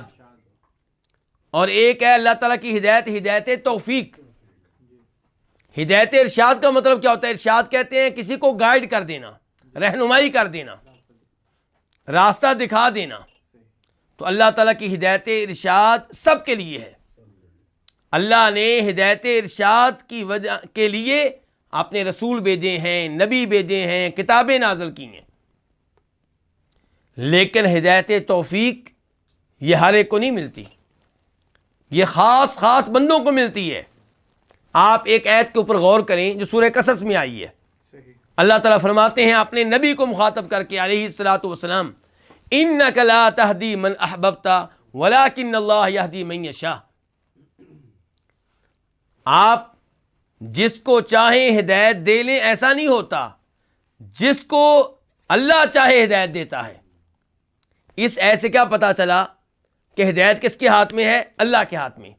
اور ایک ہے اللہ تعالیٰ کی ہدایت, ہدایت توفیق. ہدایت ارشاد کا مطلب کیا ہوتا ہے؟ ارشاد کہتے ہیں کسی کو گائیڈ کر دینا, رہنمائی کر دینا, راستہ دکھا دینا. تو اللہ تعالیٰ کی ہدایت ارشاد سب کے لیے ہے. اللہ نے ہدایت ارشاد کی وجہ کے لیے اپنے رسول بھیجے ہیں, نبی بھیجے ہیں, کتابیں نازل کی ہیں. لیکن ہدایت توفیق یہ ہر ایک کو نہیں ملتی, یہ خاص خاص بندوں کو ملتی ہے. آپ ایک آیت کے اوپر غور کریں جو سورہ قصص میں آئی ہے. اللہ تعالیٰ فرماتے ہیں اپنے نبی کو مخاطب کر کے علیہ الصلاۃ والسلام, انک لا تہدی من احببت ولکن اللہ یہدی من یشاء. آپ جس کو چاہیں ہدایت دے لیں, ایسا نہیں ہوتا. جس کو اللہ چاہے ہدایت دیتا ہے. اس ایسے کیا پتا چلا کہ ہدایت کس کے ہاتھ میں ہے؟ اللہ کے ہاتھ میں,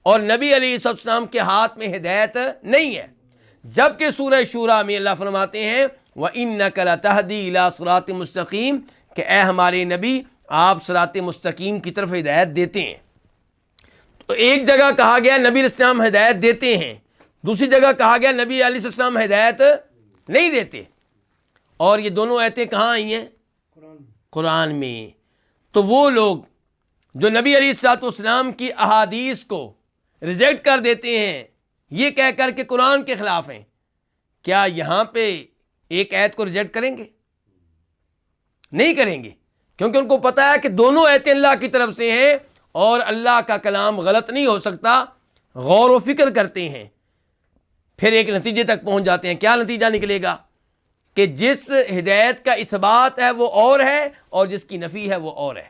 اور نبی علیہ السلام کے ہاتھ میں ہدایت نہیں ہے. جبکہ سورہ شورى میں اللہ فرماتے ہیں وَإِنَّكَ لَتَهْدِي إِلَىٰ صِرَاطٍ مُسْتَقِيمٍ, کہ اے ہمارے نبی آپ صراط مستقیم کی طرف ہدایت دیتے ہیں. تو ایک جگہ کہا گیا نبی علیہ السلام ہدایت دیتے ہیں, دوسری جگہ کہا گیا نبی علیہ السلام ہدایت نہیں دیتے. اور یہ دونوں آیتیں کہاں آئی ہیں؟ قرآن میں. تو وہ لوگ جو نبی علیہ السلام کی احادیث کو ریجیکٹ کر دیتے ہیں یہ کہہ کر کے قرآن کے خلاف ہیں, کیا یہاں پہ ایک آیت کو ریجیکٹ کریں گے؟ نہیں کریں گے, کیونکہ ان کو پتا ہے کہ دونوں آیتیں اللہ کی طرف سے ہیں اور اللہ کا کلام غلط نہیں ہو سکتا. غور و فکر کرتے ہیں, پھر ایک نتیجے تک پہنچ جاتے ہیں. کیا نتیجہ نکلے گا؟ کہ جس ہدایت کا اثبات ہے وہ اور ہے اور جس کی نفی ہے وہ اور ہے.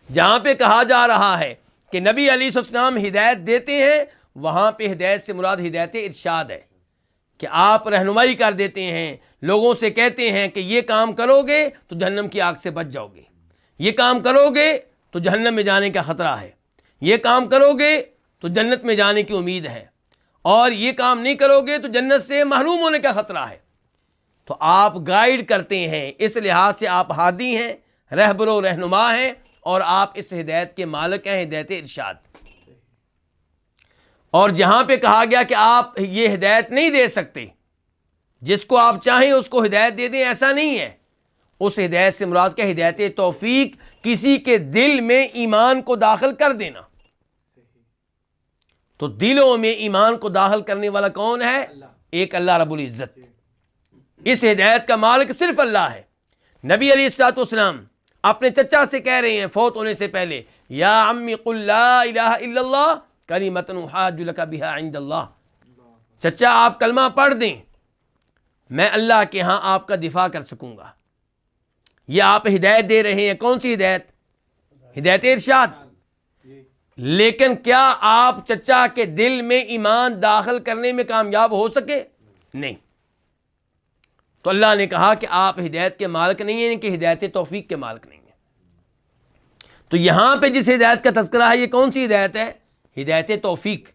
جہاں پہ کہا جا رہا ہے کہ نبی علیہ السلام ہدایت دیتے ہیں, وہاں پہ ہدایت سے مراد ہدایت ارشاد ہے, کہ آپ رہنمائی کر دیتے ہیں, لوگوں سے کہتے ہیں کہ یہ کام کرو گے تو جہنم کی آگ سے بچ جاؤ گے, یہ کام کرو گے تو جہنم میں جانے کا خطرہ ہے, یہ کام کرو گے تو جنت میں جانے کی امید ہے, اور یہ کام نہیں کرو گے تو جنت سے محروم ہونے کا خطرہ ہے. تو آپ گائیڈ کرتے ہیں, اس لحاظ سے آپ ہادی ہیں, رہبر و رہنما ہیں, اور آپ اس ہدایت کے مالک ہیں, ہدایت ارشاد. اور جہاں پہ کہا گیا کہ آپ یہ ہدایت نہیں دے سکتے, جس کو آپ چاہیں اس کو ہدایت دے دیں, ایسا نہیں ہے. اس ہدایت سے مراد کیا؟ ہدایت توفیق، کسی کے دل میں ایمان کو داخل کر دینا۔ تو دلوں میں ایمان کو داخل کرنے والا کون ہے؟ ایک اللہ رب العزت۔ اس ہدایت کا مالک صرف اللہ ہے۔ نبی علیہ الصلوۃ والسلام اپنے چچا سے کہہ رہے ہیں فوت ہونے سے پہلے، یا عمی قل لا الہ الا اللہ کلمۃ احاج لک بہا عند اللہ، چچا آپ کلمہ پڑھ دیں، میں اللہ کے ہاں آپ کا دفاع کر سکوں گا۔ یہ آپ ہدایت دے رہے ہیں، کون سی ہدایت؟ ہدایت ارشاد۔ لیکن کیا آپ چچا کے دل میں ایمان داخل کرنے میں کامیاب ہو سکے؟ نہیں۔ تو اللہ نے کہا کہ آپ ہدایت کے مالک نہیں ہیں، کہ ہدایت توفیق کے مالک نہیں ہیں۔ تو یہاں پہ جس ہدایت کا تذکرہ ہے یہ کون سی ہدایت ہے؟ ہدایت توفیق،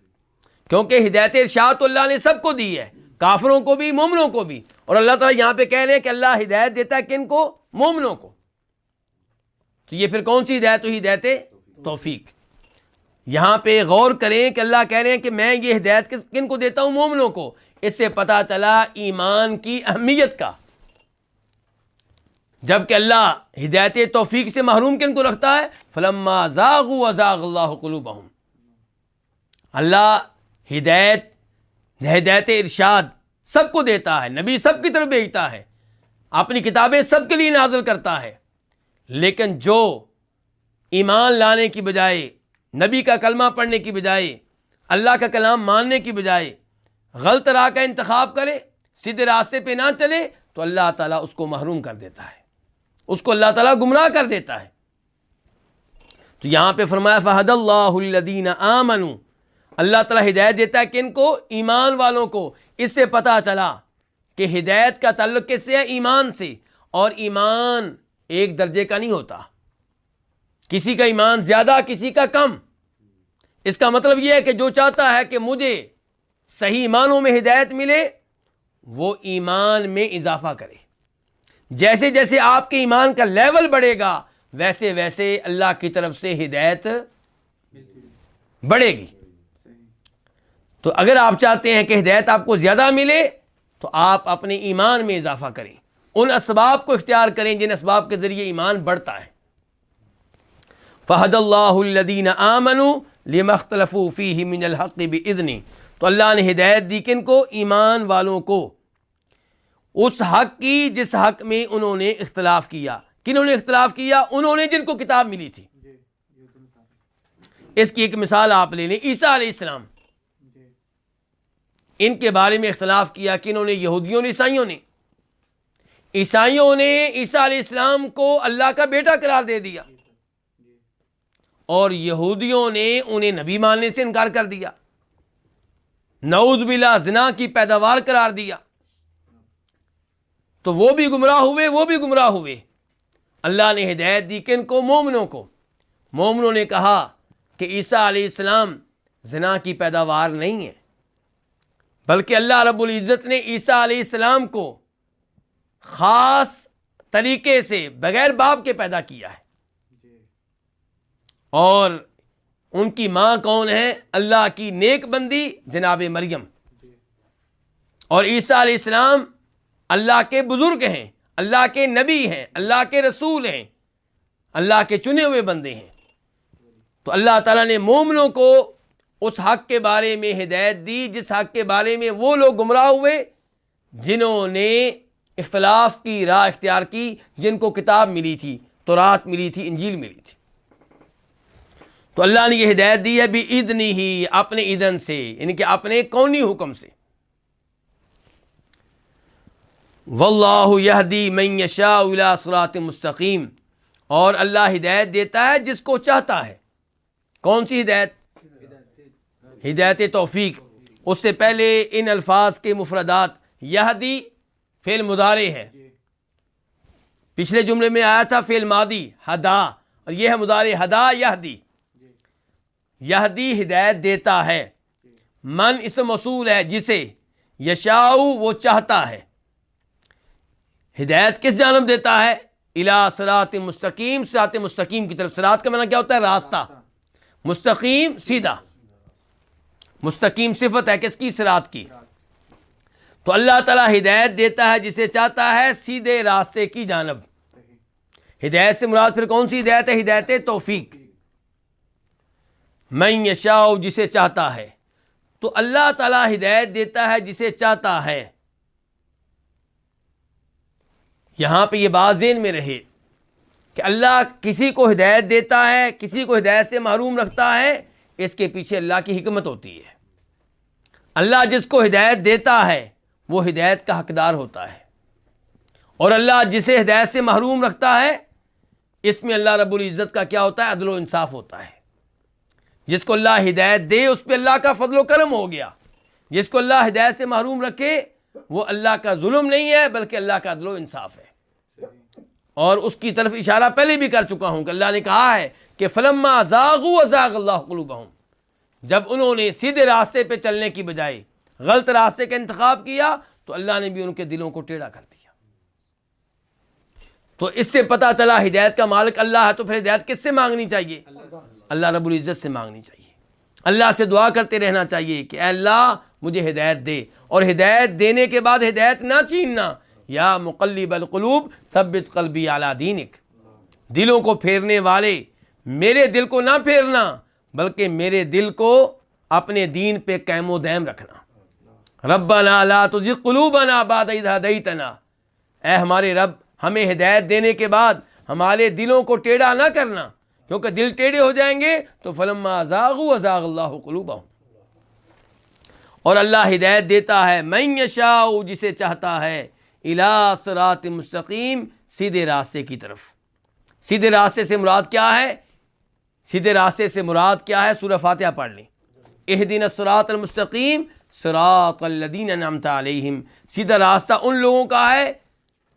کیونکہ ہدایت ارشاد تو اللہ نے سب کو دی ہے، کافروں کو بھی مومنوں کو بھی، اور اللہ تعالیٰ یہاں پہ کہہ رہے ہیں کہ اللہ ہدایت دیتا ہے کن کو؟ مومنوں کو۔ تو یہ پھر کون سی ہدایت ہوئی؟ ہدایت توفیق۔ یہاں پہ غور کریں کہ اللہ کہہ رہے ہیں کہ میں یہ ہدایت کن کو دیتا ہوں؟ مومنوں کو۔ اس سے پتہ چلا ایمان کی اہمیت کا، جبکہ اللہ ہدایت توفیق سے محروم کن کو رکھتا ہے؟ فلما زاغوا ازاغ اللہ قلوبہم۔ اللہ ہدایت ارشاد سب کو دیتا ہے، نبی سب کی طرف بھیجتا ہے، اپنی کتابیں سب کے لیے نازل کرتا ہے، لیکن جو ایمان لانے کی بجائے، نبی کا کلمہ پڑھنے کی بجائے، اللہ کا کلام ماننے کی بجائے غلط راہ کا انتخاب کرے، سیدھے راستے پہ نہ چلے، تو اللہ تعالیٰ اس کو محروم کر دیتا ہے، اس کو اللہ تعالیٰ گمراہ کر دیتا ہے۔ تو یہاں پہ فرمایا فہد اللہ الذین آمنوا، اللہ تعالیٰ ہدایت دیتا ہے کن کو؟ ایمان والوں کو۔ اس سے پتہ چلا کہ ہدایت کا تعلق کس سے ہے؟ ایمان سے، اور ایمان ایک درجے کا نہیں ہوتا، کسی کا ایمان زیادہ کسی کا کم۔ اس کا مطلب یہ ہے کہ جو چاہتا ہے کہ مجھے صحیح ایمانوں میں ہدایت ملے، وہ ایمان میں اضافہ کرے۔ جیسے جیسے آپ کے ایمان کا لیول بڑھے گا، ویسے ویسے اللہ کی طرف سے ہدایت بڑھے گی۔ تو اگر آپ چاہتے ہیں کہ ہدایت آپ کو زیادہ ملے، تو آپ اپنے ایمان میں اضافہ کریں، ان اسباب کو اختیار کریں جن اسباب کے ذریعے ایمان بڑھتا ہے۔ فہد اللہ الذین آمنوا لما اختلفوا فیہ من الحق بإذنہ، تو اللہ نے ہدایت دی کن کو؟ ایمان والوں کو، اس حق کی جس حق میں انہوں نے اختلاف کیا۔ کنہوں نے اختلاف کیا؟ انہوں نے جن کو کتاب ملی تھی۔ اس کی ایک مثال آپ لے لیں، عیسیٰ علیہ السلام، ان کے بارے میں اختلاف کیا کنہوں نے؟ یہودیوں نے، عیسائیوں نے۔ عیسائیوں نے عیسیٰ علیہ السلام کو اللہ کا بیٹا قرار دے دیا، اور یہودیوں نے انہیں نبی ماننے سے انکار کر دیا، نعوذ باللہ زنا کی پیداوار قرار دیا۔ تو وہ بھی گمراہ ہوئے، وہ بھی گمراہ ہوئے۔ اللہ نے ہدایت دی کن کو؟ مومنوں کو۔ مومنوں نے کہا کہ عیسیٰ علیہ السلام زنا کی پیداوار نہیں ہے، بلکہ اللہ رب العزت نے عیسیٰ علیہ السلام کو خاص طریقے سے بغیر باپ کے پیدا کیا ہے، اور ان کی ماں کون ہے؟ اللہ کی نیک بندی جناب مریم، اور عیسیٰ علیہ السلام اللہ کے بزرگ ہیں، اللہ کے نبی ہیں، اللہ کے رسول ہیں، اللہ کے چنے ہوئے بندے ہیں۔ تو اللہ تعالیٰ نے مومنوں کو اس حق کے بارے میں ہدایت دی جس حق کے بارے میں وہ لوگ گمراہ ہوئے جنہوں نے اختلاف کی راہ اختیار کی، جن کو کتاب ملی تھی، تورات ملی تھی، انجیل ملی تھی۔ تو اللہ نے یہ ہدایت دی ہے بِإِذْنِهِ، اپنے اذن سے، یعنی کہ اپنے کونی حکم سے۔ وَاللَّهُ يَهْدِي مَن يَشَاءُ إِلَىٰ صِرَاطٍ مُسْتَقِيمٍ، اور اللہ ہدایت دیتا ہے جس کو چاہتا ہے۔ کون سی ہدایت؟ ہدایت توفیق۔ اس سے پہلے ان الفاظ کے مفردات، یہدی فعل مضارع ہے، پچھلے جملے میں آیا تھا فعل ماضی ہدا، اور یہ ہے مضارع ہدا یہدی۔ یہدی ہدایت دیتا ہے، من اسم موصول ہے جسے، یشاء وہ چاہتا ہے۔ ہدایت کس جانب دیتا ہے؟ الی صراط مستقیم، صراط مستقیم کی طرف۔ صراط کا معنی کیا ہوتا ہے؟ راستہ، مستقیم سیدھا، مستقیم صفت ہے کس کی؟ صراط کی۔ تو اللہ تعالیٰ ہدایت دیتا ہے جسے چاہتا ہے سیدھے راستے کی جانب، ہدایت سے مراد پھر کون سی ہدایت ہے؟ ہدایت توفیق. من یشاء، جسے چاہتا ہے. تو اللہ تعالیٰ ہدایت دیتا ہے جسے چاہتا ہے. یہاں پہ یہ بات ذہن میں رہے کہ اللہ کسی کو ہدایت دیتا ہے، کسی کو ہدایت سے محروم رکھتا ہے، اس کے پیچھے اللہ کی حکمت ہوتی ہے. اللہ جس کو ہدایت دیتا ہے وہ ہدایت کا حقدار ہوتا ہے، اور اللہ جسے ہدایت سے محروم رکھتا ہے اس میں اللہ رب العزت کا کیا ہوتا ہے؟ عدل و انصاف ہوتا ہے. جس کو اللہ ہدایت دے اس پہ اللہ کا فضل و کرم ہو گیا، جس کو اللہ ہدایت سے محروم رکھے وہ اللہ کا ظلم نہیں ہے بلکہ اللہ کا عدل و انصاف ہے. اور اس کی طرف اشارہ پہلے بھی کر چکا ہوں کہ اللہ نے کہا ہے کہ فلما زاغوا ازاغ اللہ قلوبہم، جب انہوں نے سیدھے راستے پہ چلنے کی بجائے غلط راستے کا انتخاب کیا تو اللہ نے بھی ان کے دلوں کو ٹیڑھا کر دیا. تو اس سے پتہ چلا ہدایت کا مالک اللہ ہے، تو پھر ہدایت کس سے مانگنی چاہیے؟ اللہ رب العزت سے مانگنی چاہیے. اللہ سے دعا کرتے رہنا چاہیے کہ اے اللہ مجھے ہدایت دے، اور ہدایت دینے کے بعد ہدایت نہ چھیننا. یا مقلب القلوب ثبت قلبی علی دینک، دلوں کو پھیرنے والے میرے دل کو نہ پھیرنا بلکہ میرے دل کو اپنے دین پہ قائم و دائم رکھنا. ربنا لا تزغ قلوبنا بعد اذ ہدیتنا، اے ہمارے رب ہمیں ہدایت دینے کے بعد ہمارے دلوں کو ٹیڑھا نہ کرنا، کیونکہ دل ٹیڑھے ہو جائیں گے تو فلما زاغوا ازاغ اللہ قلوبہم. اور اللہ ہدایت دیتا ہے من یشاء، جسے چاہتا ہے، الی صراط مستقیم، سیدھے راستے کی طرف. سیدھے راستے سے مراد کیا ہے؟ سیدھے راستے سے مراد کیا ہے؟ سورہ فاتحہ پڑھ لیں. اہدنا الصراط المستقیم صراط الذین انعمت علیہم، سیدھا راستہ ان لوگوں کا ہے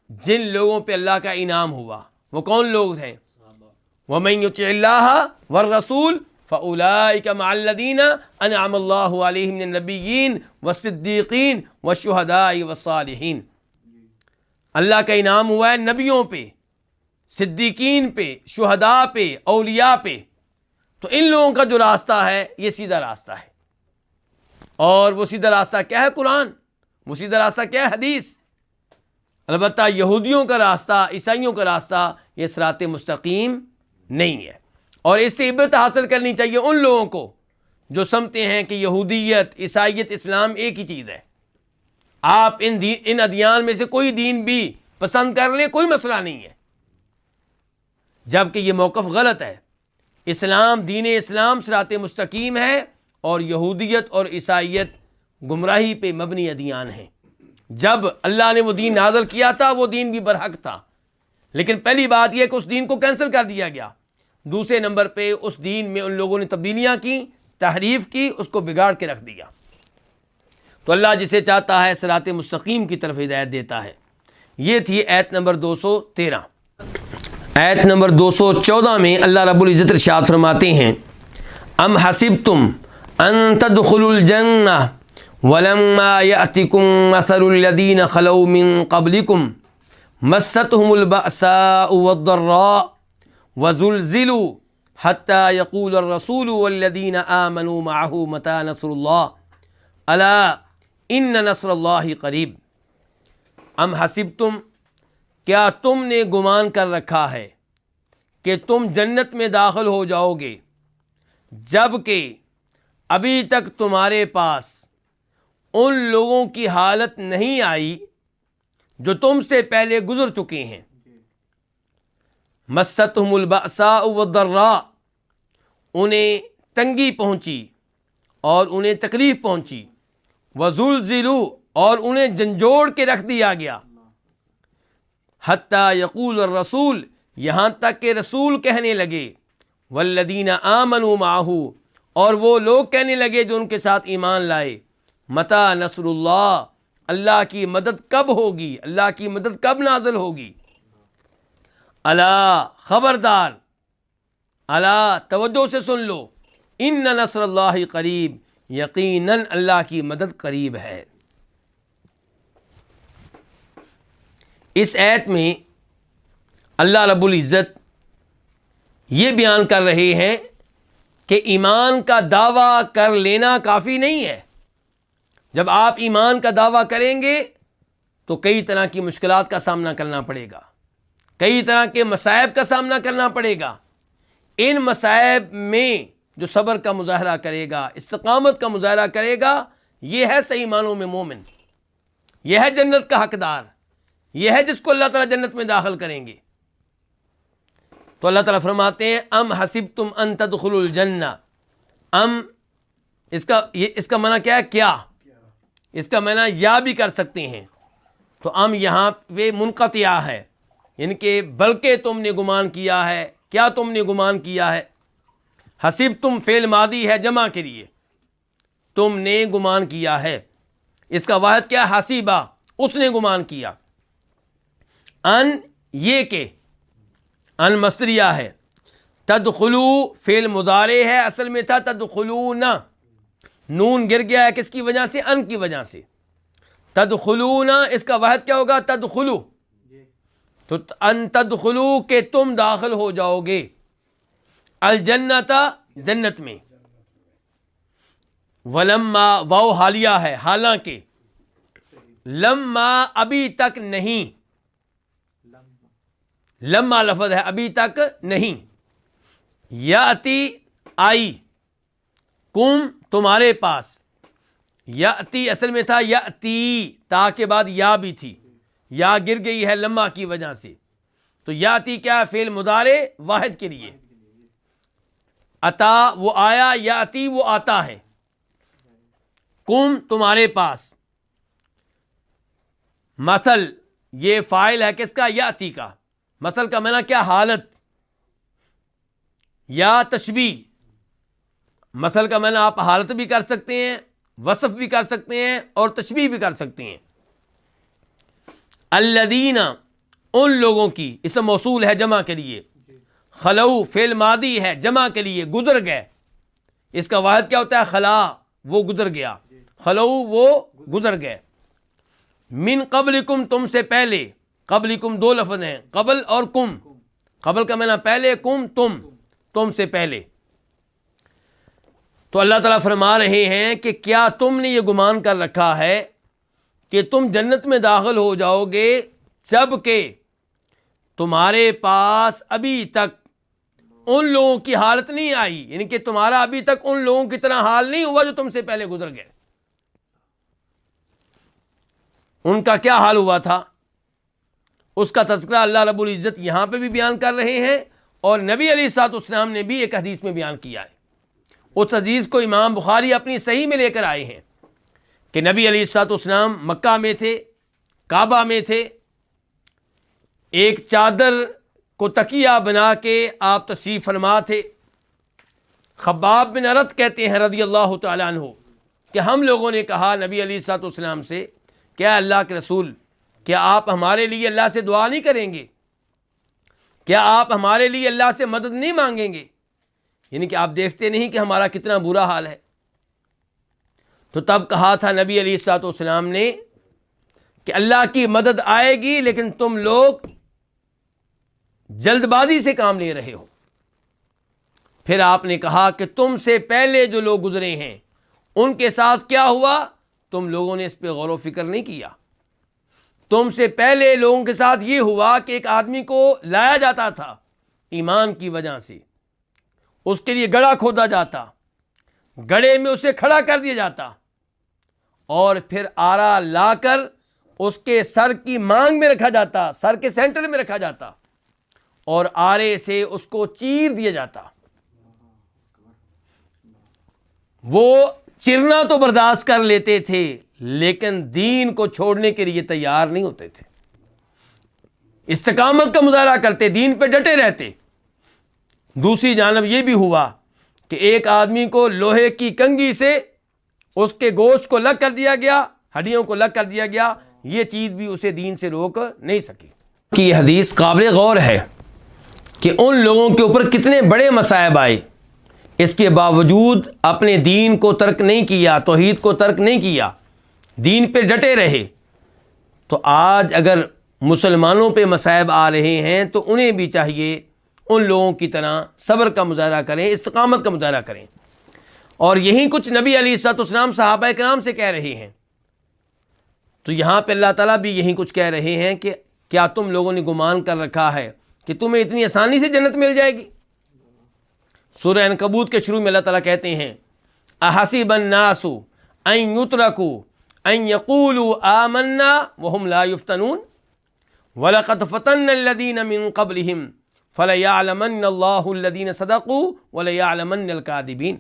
جن لوگوں پہ اللہ کا انعام ہوا. وہ کون لوگ ہیں؟ وَمَن يُطِعِ اللَّهَ وَالرَّسُولَ فَأُولَٰئِكَ مَعَ الَّذِينَ أَنْعَمَ اللَّهُ عَلَيْهِمْ مِنَ النَّبِيِّينَ وَالصِّدِّيقِينَ وَالشُّهَدَاءِ وَالصَّالِحِينَ. اللہ کا انعام ہوا ہے نبیوں پہ، صدیقین پہ، شہداء پہ، اولیاء پہ. تو ان لوگوں کا جو راستہ ہے یہ سیدھا راستہ ہے. اور وہ سیدھا راستہ کیا ہے؟ قرآن. وہ سیدھا راستہ کیا ہے؟ حدیث. البتہ یہودیوں کا راستہ، عیسائیوں کا راستہ یہ صراط مستقیم نہیں ہے. اور اس سے عبرت حاصل کرنی چاہیے ان لوگوں کو جو سمجھتے ہیں کہ یہودیت، عیسائیت، اسلام ایک ہی چیز ہے. آپ ان ادیان میں سے کوئی دین بھی پسند کر لیں، کوئی مسئلہ نہیں ہے، جبکہ یہ موقف غلط ہے. اسلام، دین اسلام صراط مستقیم ہے، اور یہودیت اور عیسائیت گمراہی پہ مبنی ادیان ہیں. جب اللہ نے وہ دین نازل کیا تھا وہ دین بھی برحق تھا، لیکن پہلی بات یہ کہ اس دین کو کینسل کر دیا گیا. دوسرے نمبر پہ اس دین میں ان لوگوں نے تبدیلیاں کی، تحریف کی، اس کو بگاڑ کے رکھ دیا. تو اللہ جسے چاہتا ہے صراط مستقیم کی طرف ہدایت دیتا ہے. یہ تھی آیت نمبر 213. آیت نمبر 214 میں اللہ رب العزت ارشاد فرماتے ہیں ام حسبتم ان تدخلوا الجنہ ولما یأتکم مثل الذین خلوا من قبلکم مستهم البأساء والضراء وزلزلوا حتى يقول الرسول والذین آمنوا معه متى نصر اللہ الا ان نصر اللہ قریب. ام حسبتم، کیا تم نے گمان کر رکھا ہے کہ تم جنت میں داخل ہو جاؤ گے جب کہ ابھی تک تمہارے پاس ان لوگوں کی حالت نہیں آئی جو تم سے پہلے گزر چکے ہیں. مستہم البأساء والضراء، انہیں تنگی پہنچی اور انہیں تکلیف پہنچی. وزلزلوا، اور انہیں جھنجھوڑ کے رکھ دیا گیا. حتیٰ یقول الرسول، یہاں تک کہ رسول کہنے لگے، والذین آمنوا معہ، اور وہ لوگ کہنے لگے جو ان کے ساتھ ایمان لائے، متی نصر اللہ، اللہ کی مدد کب ہوگی، اللہ کی مدد کب نازل ہوگی. الا، خبردار، الا، توجہ سے سن لو، ان نصر اللہ قریب، یقیناً اللہ کی مدد قریب ہے. اس آیت میں اللہ رب العزت یہ بیان کر رہے ہیں کہ ایمان کا دعویٰ کر لینا کافی نہیں ہے. جب آپ ایمان کا دعویٰ کریں گے تو کئی طرح کی مشکلات کا سامنا کرنا پڑے گا، کئی طرح کے مصائب کا سامنا کرنا پڑے گا. ان مصائب میں جو صبر کا مظاہرہ کرے گا، استقامت کا مظاہرہ کرے گا، یہ ہے صحیح معنوں میں مومن، یہ ہے جنت کا حقدار، یہ ہے جس کو اللہ تعالیٰ جنت میں داخل کریں گے. تو اللہ تعالیٰ فرماتے ہیں ام حسبتم ان تدخلوا الجنہ. ام اس کا معنی کیا ہے؟ کیا. اس کا معنی یا بھی کر سکتے ہیں. تو ام یہاں پہ منقطعہ ہے، یعنی کہ بلکہ تم نے گمان کیا ہے. کیا تم نے گمان کیا ہے؟ حسبتم فعل ماضی ہے جمع کے لیے، تم نے گمان کیا ہے. اس کا واحد کیا؟ حسیبہ، اس نے گمان کیا. ان یہ کہ ان مصدریہ ہے. تدخلو فعل مضارع ہے، اصل میں تھا تدخلون، نون گر گیا ہے کس کی وجہ سے؟ ان کی وجہ سے. تدخلون اس کا واحد کیا ہوگا؟ تدخلو. تو ان تدخلو کہ تم داخل ہو جاؤ گے، الجنت جنت میں. ولما واو حالیہ ہے، حالانکہ. لما ابھی تک نہیں، لما لفظ ہے ابھی تک نہیں. یاتی آئی، کم تمہارے پاس. یاتی اصل میں تھا یاتی، تا کے بعد یا بھی تھی، یا گر گئی ہے لما کی وجہ سے. تو یاتی کیا؟ فعل مضارع واحد کے لیے. اتا وہ آیا، یاتی وہ آتا ہے. کم تمہارے پاس. مثل یہ فاعل ہے کس کا؟ یاتی کا. مثل کا معنی کیا؟ حالت یا تشبیہ. مثل کا معنی آپ حالت بھی کر سکتے ہیں، وصف بھی کر سکتے ہیں، اور تشبیہ بھی کر سکتے ہیں. الذین ان لوگوں کی، اسم موصول ہے جمع کے لیے. خلو فعل ماضی ہے جمع کے لیے، گزر گئے. اس کا واحد کیا ہوتا ہے؟ خلا، وہ گزر گیا. خلو وہ گزر گئے. من قبلکم تم سے پہلے. قبلکم دو لفظ ہیں، قبل اور کم. قبل کا معنی پہلے، کم تم سے پہلے. تو اللہ تعالیٰ فرما رہے ہیں کہ کیا تم نے یہ گمان کر رکھا ہے کہ تم جنت میں داخل ہو جاؤ گے جب کہ تمہارے پاس ابھی تک ان لوگوں کی حالت نہیں آئی، یعنی کہ تمہارا ابھی تک ان لوگوں کی طرح حال نہیں ہوا جو تم سے پہلے گزر گئے. ان کا کیا حال ہوا تھا اس کا تذکرہ اللہ رب العزت یہاں پہ بھی بیان کر رہے ہیں، اور نبی علیہ الصلوۃ والسلام نے بھی ایک حدیث میں بیان کیا ہے. اس حدیث کو امام بخاری اپنی صحیح میں لے کر آئے ہیں کہ نبی علیہ الصلوۃ والسلام مکہ میں تھے، کعبہ میں تھے. ایک چادر کو تکیہ بنا کے آپ تشریف فرما تھے. خباب بن ارت کہتے ہیں رضی اللہ تعالیٰ عنہ کہ ہم لوگوں نے کہا نبی علیہ الصلوۃ والسلام سے، کیا اللہ کے رسول، کیا آپ ہمارے لیے اللہ سے دعا نہیں کریں گے؟ کیا آپ ہمارے لیے اللہ سے مدد نہیں مانگیں گے؟ یعنی کہ آپ دیکھتے نہیں کہ ہمارا کتنا برا حال ہے. تو تب کہا تھا نبی علیہ الصلوۃ والسلام نے کہ اللہ کی مدد آئے گی، لیکن تم لوگ جلد بازی سے کام لے رہے ہو. پھر آپ نے کہا کہ تم سے پہلے جو لوگ گزرے ہیں ان کے ساتھ کیا ہوا؟ تم لوگوں نے اس پہ غور و فکر نہیں کیا. تم سے پہلے لوگوں کے ساتھ یہ ہوا کہ ایک آدمی کو لایا جاتا تھا ایمان کی وجہ سے، اس کے لیے گڑھا کھودا جاتا، گڑھے میں اسے کھڑا کر دیا جاتا، اور پھر آرا لا کر اس کے سر کی مانگ میں رکھا جاتا، سر کے سینٹر میں رکھا جاتا، اور آرے سے اس کو چیر دیا جاتا. وہ چرنا تو برداشت کر لیتے تھے، لیکن دین کو چھوڑنے کے لیے تیار نہیں ہوتے تھے. استقامت کا مظاہرہ کرتے، دین پہ ڈٹے رہتے. دوسری جانب یہ بھی ہوا کہ ایک آدمی کو لوہے کی کنگھی سے اس کے گوشت کو لگ کر دیا گیا، ہڈیوں کو لگ کر دیا گیا. یہ چیز بھی اسے دین سے روک نہیں سکی. کہ یہ حدیث قابل غور ہے کہ ان لوگوں کے اوپر کتنے بڑے مصائب آئے، اس کے باوجود اپنے دین کو ترک نہیں کیا، توحید کو ترک نہیں کیا، دین پہ ڈٹے رہے. تو آج اگر مسلمانوں پہ مصائب آ رہے ہیں تو انہیں بھی چاہیے ان لوگوں کی طرح صبر کا مظاہرہ کریں، استقامت کا مظاہرہ کریں. اور یہی کچھ نبی علیہ الصلوۃ والسلام صحابہ کرام سے کہہ رہے ہیں. تو یہاں پہ اللہ تعالیٰ بھی یہی کچھ کہہ رہے ہیں کہ کیا تم لوگوں نے گمان کر رکھا ہے کہ تمہیں اتنی آسانی سے جنت مل جائے گی؟ سورہ عنکبوت کے شروع میں اللہ تعالیٰ کہتے ہیں احسب الناس ان یترکوا ان یقولوا آمنا وهم لا یفتنون وَلَقَدْ فَتَنَّ الَّذِينَ مِن قَبْلِهِمْ فَلَيَعْلَمَنَّ اللَّهُ الَّذِينَ صَدَقُوا وَلَيَعْلَمَنَّ الْكَاذِبِينَ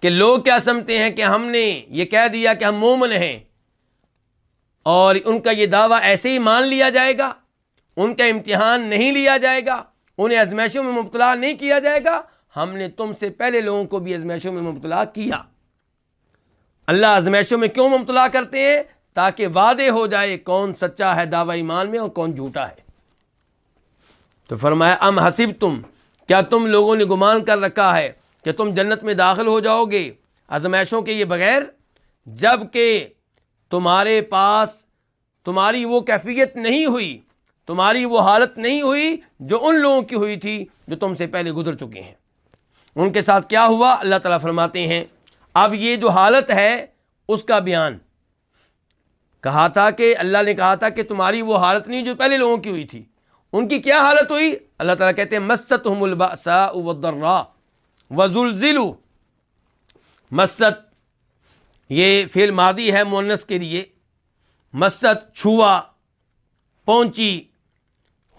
کہ لوگ کیا سمجھتے ہیں کہ ہم نے یہ کہہ دیا کہ ہم مومن ہیں اور ان کا یہ دعویٰ ایسے ہی مان لیا جائے گا، ان کا امتحان نہیں لیا جائے گا، انہیں آزمائشوں میں مبتلا نہیں کیا جائے گا۔ ہم نے تم سے پہلے لوگوں کو بھی آزمائشوں میں مبتلا کیا۔ اللہ آزمائشوں میں کیوں مبتلا کرتے ہیں؟ تاکہ واضح ہو جائے کون سچا ہے دعوی ایمان میں اور کون جھوٹا ہے۔ تو فرمایا ام حسبتم، کیا تم لوگوں نے گمان کر رکھا ہے کہ تم جنت میں داخل ہو جاؤ گے آزمائشوں کے یہ بغیر، جب کہ تمہارے پاس تمہاری وہ کیفیت نہیں ہوئی، تمہاری وہ حالت نہیں ہوئی جو ان لوگوں کی ہوئی تھی جو تم سے پہلے گزر چکے ہیں۔ ان کے ساتھ کیا ہوا؟ اللہ تعالیٰ فرماتے ہیں اب یہ جو حالت ہے اس کا بیان کہا تھا کہ اللہ نے کہا تھا کہ تمہاری وہ حالت نہیں جو پہلے لوگوں کی ہوئی تھی۔ ان کی کیا حالت ہوئی؟ اللہ تعالیٰ کہتے ہیں مستہم البأساء والضراء وزلزلوا۔ مست یہ فعل ماضی ہے مؤنث کے لیے، مست چھوا، پہنچی،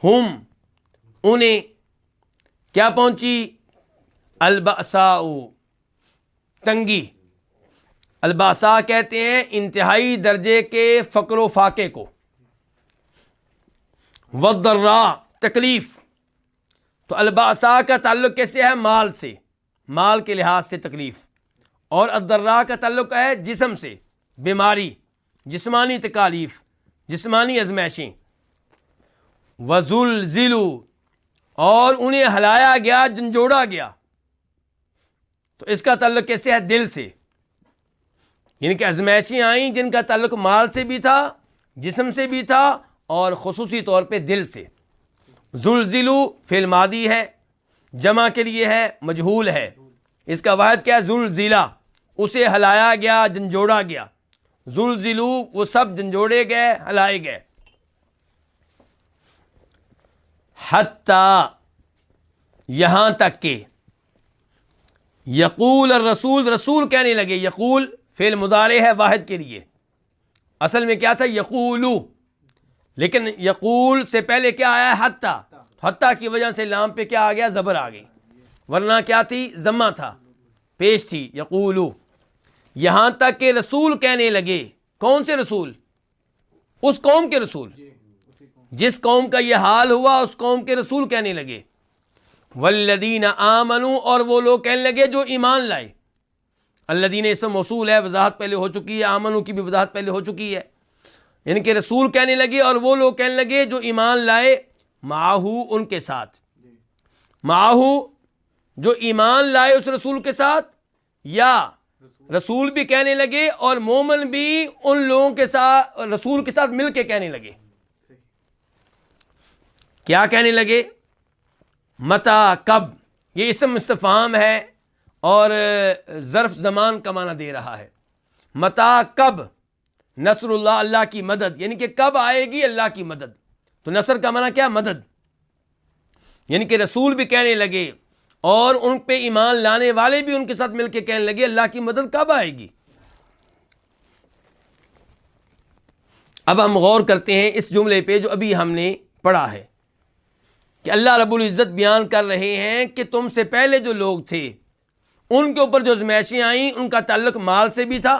ہم انہیں کیا پہنچی؟ البأساء تنگی۔ الباسا کہتے ہیں انتہائی درجے کے فقر و فاقے کو، والضراء تکلیف۔ تو الباسا کا تعلق کیسے ہے؟ مال سے، مال کے لحاظ سے تکلیف، اور الضراء کا تعلق ہے جسم سے، بیماری، جسمانی تکالیف، جسمانی ازمائشیں۔ وزلزلوا، اور انہیں ہلایا گیا، جھنجھوڑا گیا۔ تو اس کا تعلق کیسے ہے؟ دل سے، یعنی کہ ازمائشیں آئیں جن کا تعلق مال سے بھی تھا، جسم سے بھی تھا، اور خصوصی طور پہ دل سے۔ زلزلوا فعل ماضی ہے، جمع کے لیے ہے، مجہول ہے، اس کا واحد کیا ہے؟ زلزلہ، اسے ہلایا گیا، جھنجھوڑا گیا۔ زلزلوا وہ سب جھنجھوڑے گئے، ہلائے گئے۔ حتیٰ یہاں تک کہ یقول الرسول، رسول کہنے لگے۔ یقول فعل مضارع ہے واحد کے لیے، اصل میں کیا تھا؟ یقولو، لیکن یقول سے پہلے کیا آیا ہے؟ حتیٰ۔ حتیٰ کی وجہ سے لام پہ کیا آ گیا؟ زبر آ گئی، ورنہ کیا تھی؟ ضمہ تھا، پیش تھی۔ یقولو، یہاں تک کہ رسول کہنے لگے۔ کون سے رسول؟ اس قوم کے رسول، جس قوم کا یہ حال ہوا اس قوم کے رسول کہنے لگے۔ والذین آمنوا، اور وہ لوگ کہنے لگے جو ایمان لائے۔ الذین اسم موصول ہے، وضاحت پہلے ہو چکی ہے، آمنوا کی بھی وضاحت پہلے ہو چکی ہے، یعنی کہ رسول کہنے لگے اور وہ لوگ کہنے لگے جو ایمان لائے، معہو ان کے ساتھ، معہو جو ایمان لائے اس رسول کے ساتھ، یا رسول بھی کہنے لگے اور مومن بھی ان لوگوں کے ساتھ، رسول کے ساتھ مل کے کہنے لگے۔ کیا کہنے لگے؟ متا، کب، یہ اسم استفہام ہے اور ظرف زمان کا معنی دے رہا ہے۔ متا، کب، نصر اللہ، اللہ کی مدد، یعنی کہ کب آئے گی اللہ کی مدد۔ تو نصر کا معنی کیا؟ مدد، یعنی کہ رسول بھی کہنے لگے اور ان پہ ایمان لانے والے بھی ان کے ساتھ مل کے کہنے لگے اللہ کی مدد کب آئے گی۔ اب ہم غور کرتے ہیں اس جملے پہ جو ابھی ہم نے پڑھا ہے کہ اللہ رب العزت بیان کر رہے ہیں کہ تم سے پہلے جو لوگ تھے ان کے اوپر جو ازمائشیں آئیں ان کا تعلق مال سے بھی تھا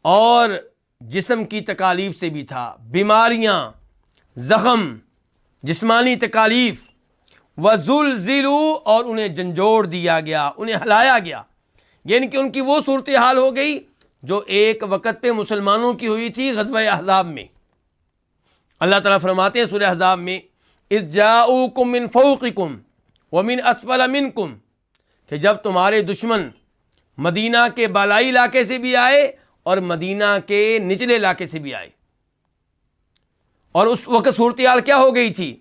اور جسم کی تکالیف سے بھی تھا، بیماریاں، زخم، جسمانی تکالیف۔ وزلزلوا، اور انہیں جھنجھوڑ دیا گیا، انہیں ہلایا گیا، یعنی کہ ان کی وہ صورتحال ہو گئی جو ایک وقت پہ مسلمانوں کی ہوئی تھی غزوہ احزاب میں۔ اللہ تعالیٰ فرماتے ہیں سورہ احزاب میں اذ جاؤکم من فوقکم ومن اسفل منکم، کہ جب تمہارے دشمن مدینہ کے بالائی علاقے سے بھی آئے اور مدینہ کے نچلے علاقے سے بھی آئے، اور اس وقت صورتحال کیا ہو گئی تھی؟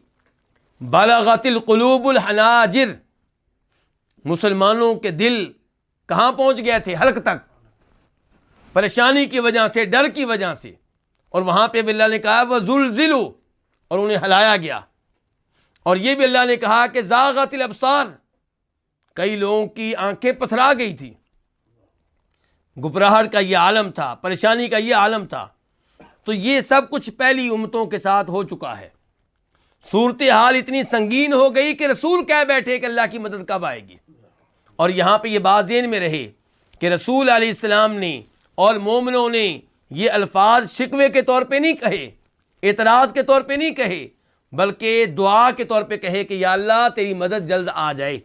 بلغت القلوب الحناجر، مسلمانوں کے دل کہاں پہنچ گئے تھے؟ حلق تک، پریشانی کی وجہ سے، ڈر کی وجہ سے، اور وہاں پہ بھی اللہ نے کہا وَزُلْزِلُوا، اور انہیں ہلایا گیا. اور یہ بھی اللہ نے کہا کہ زاغت الابصار، کئی لوگوں کی آنکھیں پتھرا گئی تھی. گھبراہٹ کا یہ عالم تھا، پریشانی کا یہ عالم تھا. تو یہ سب کچھ پہلی امتوں کے ساتھ ہو چکا ہے. صورتحال اتنی سنگین ہو گئی کہ رسول کہہ بیٹھے کہ اللہ کی مدد کب آئے گی. اور یہاں پہ یہ بات ذہن میں رہے کہ رسول علیہ السلام نے اور مومنوں نے یہ الفاظ شکوے کے طور پہ نہیں کہے، اعتراض کے طور پہ نہیں کہے، بلکہ دعا کے طور پہ کہے کہ یا اللہ تیری مدد جلد آ جائے.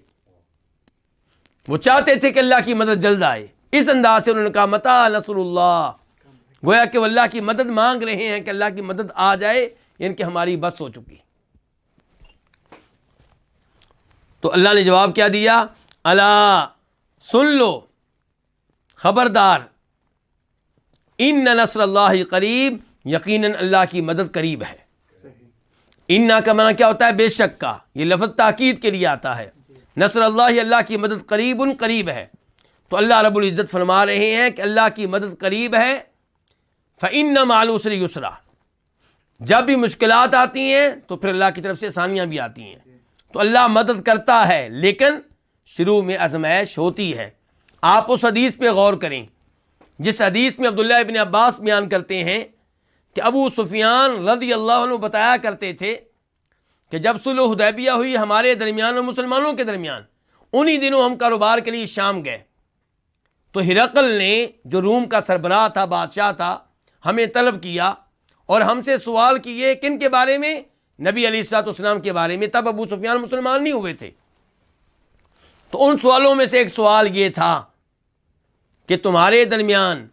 وہ چاہتے تھے کہ اللہ کی مدد جلد آئے. اس انداز سے انہوں نے کہا متى نصر اللہ، گویا کہ وہ اللہ کی مدد مانگ رہے ہیں کہ اللہ کی مدد آ جائے، یعنی کہ ہماری بس ہو چکی. تو اللہ نے جواب کیا دیا؟ الا سن لو، خبردار، ان نصر اللہ قریب، یقیناً اللہ کی مدد قریب ہے. انا کا معنی کیا ہوتا ہے؟ بے شک کا. یہ لفظ تاکید کے لیے آتا ہے. نصر اللہ، اللہ کی مدد قریب قریب ہے. تو اللہ رب العزت فرما رہے ہیں کہ اللہ کی مدد قریب ہے. فإن مع العسر یسرا، جب بھی مشکلات آتی ہیں تو پھر اللہ کی طرف سے آسانیاں بھی آتی ہیں. تو اللہ مدد کرتا ہے، لیکن شروع میں آزمائش ہوتی ہے. آپ اس حدیث پہ غور کریں جس حدیث میں عبداللہ ابن عباس بیان کرتے ہیں کہ ابو سفیان رضی اللہ عنہ بتایا کرتے تھے کہ جب صلح حدیبیہ ہوئی ہمارے درمیان اور مسلمانوں کے درمیان، انہی دنوں ہم کاروبار کے لیے شام گئے. تو ہرقل نے، جو روم کا سربراہ تھا، بادشاہ تھا، ہمیں طلب کیا اور ہم سے سوال کیے کن کے بارے میں؟ نبی علیہ الصلوۃ والسلام کے بارے میں. تب ابو سفیان مسلمان نہیں ہوئے تھے. تو ان سوالوں میں سے ایک سوال یہ تھا کہ تمہارے درمیان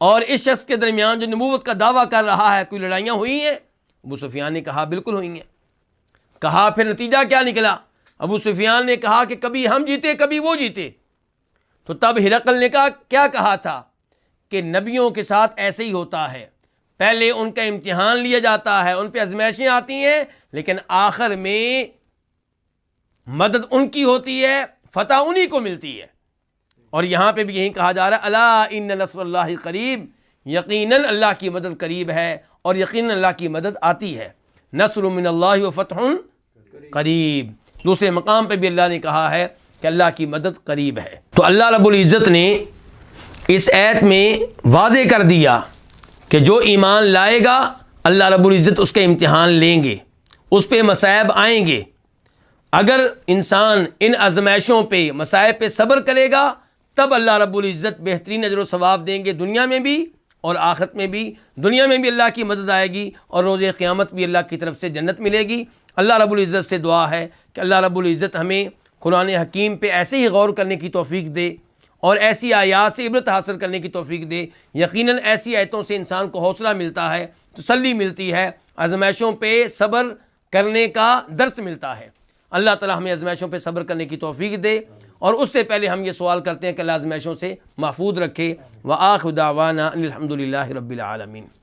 اور اس شخص کے درمیان جو نبوت کا دعویٰ کر رہا ہے کوئی لڑائیاں ہوئی ہیں؟ ابو سفیان نے کہا بالکل ہوئی ہیں. کہا پھر نتیجہ کیا نکلا؟ ابو سفیان نے کہا کہ کبھی ہم جیتے کبھی وہ جیتے. تو تب ہرقل نے کیا کہا تھا کہ نبیوں کے ساتھ ایسے ہی ہوتا ہے، پہلے ان کا امتحان لیا جاتا ہے، ان پہ آزمائشیں آتی ہیں، لیکن آخر میں مدد ان کی ہوتی ہے، فتح انہی کو ملتی ہے. اور یہاں پہ بھی یہی کہا جا رہا ہے الا ان نصر اللہ قریب، یقیناً اللہ کی مدد قریب ہے اور یقیناً اللہ کی مدد آتی ہے. نصر من اللہ و فتح قریب. دوسرے مقام پہ بھی اللہ نے کہا ہے کہ اللہ کی مدد قریب ہے. تو اللہ رب العزت نے اس آیت میں واضح کر دیا کہ جو ایمان لائے گا اللہ رب العزت اس کا امتحان لیں گے، اس پہ مصائب آئیں گے. اگر انسان ان آزمائشوں پہ، مصائب پہ صبر کرے گا تب اللہ رب العزت بہترین اجر و ثواب دیں گے، دنیا میں بھی اور آخرت میں بھی. دنیا میں بھی اللہ کی مدد آئے گی اور روز قیامت بھی اللہ کی طرف سے جنت ملے گی. اللہ رب العزت سے دعا ہے کہ اللہ رب العزت ہمیں قرآن حکیم پہ ایسے ہی غور کرنے کی توفیق دے اور ایسی آیات سے عبرت حاصل کرنے کی توفیق دے. یقیناً ایسی آیتوں سے انسان کو حوصلہ ملتا ہے، تسلی ملتی ہے، آزمائشوں پہ صبر کرنے کا درس ملتا ہے. اللہ تعالی ہمیں آزمائشوں پہ صبر کرنے کی توفیق دے. اور اس سے پہلے ہم یہ سوال کرتے ہیں کہ اللہ آزمائشوں سے محفوظ رکھے. وآخر دعوانا ان الحمد للہ رب العالمین.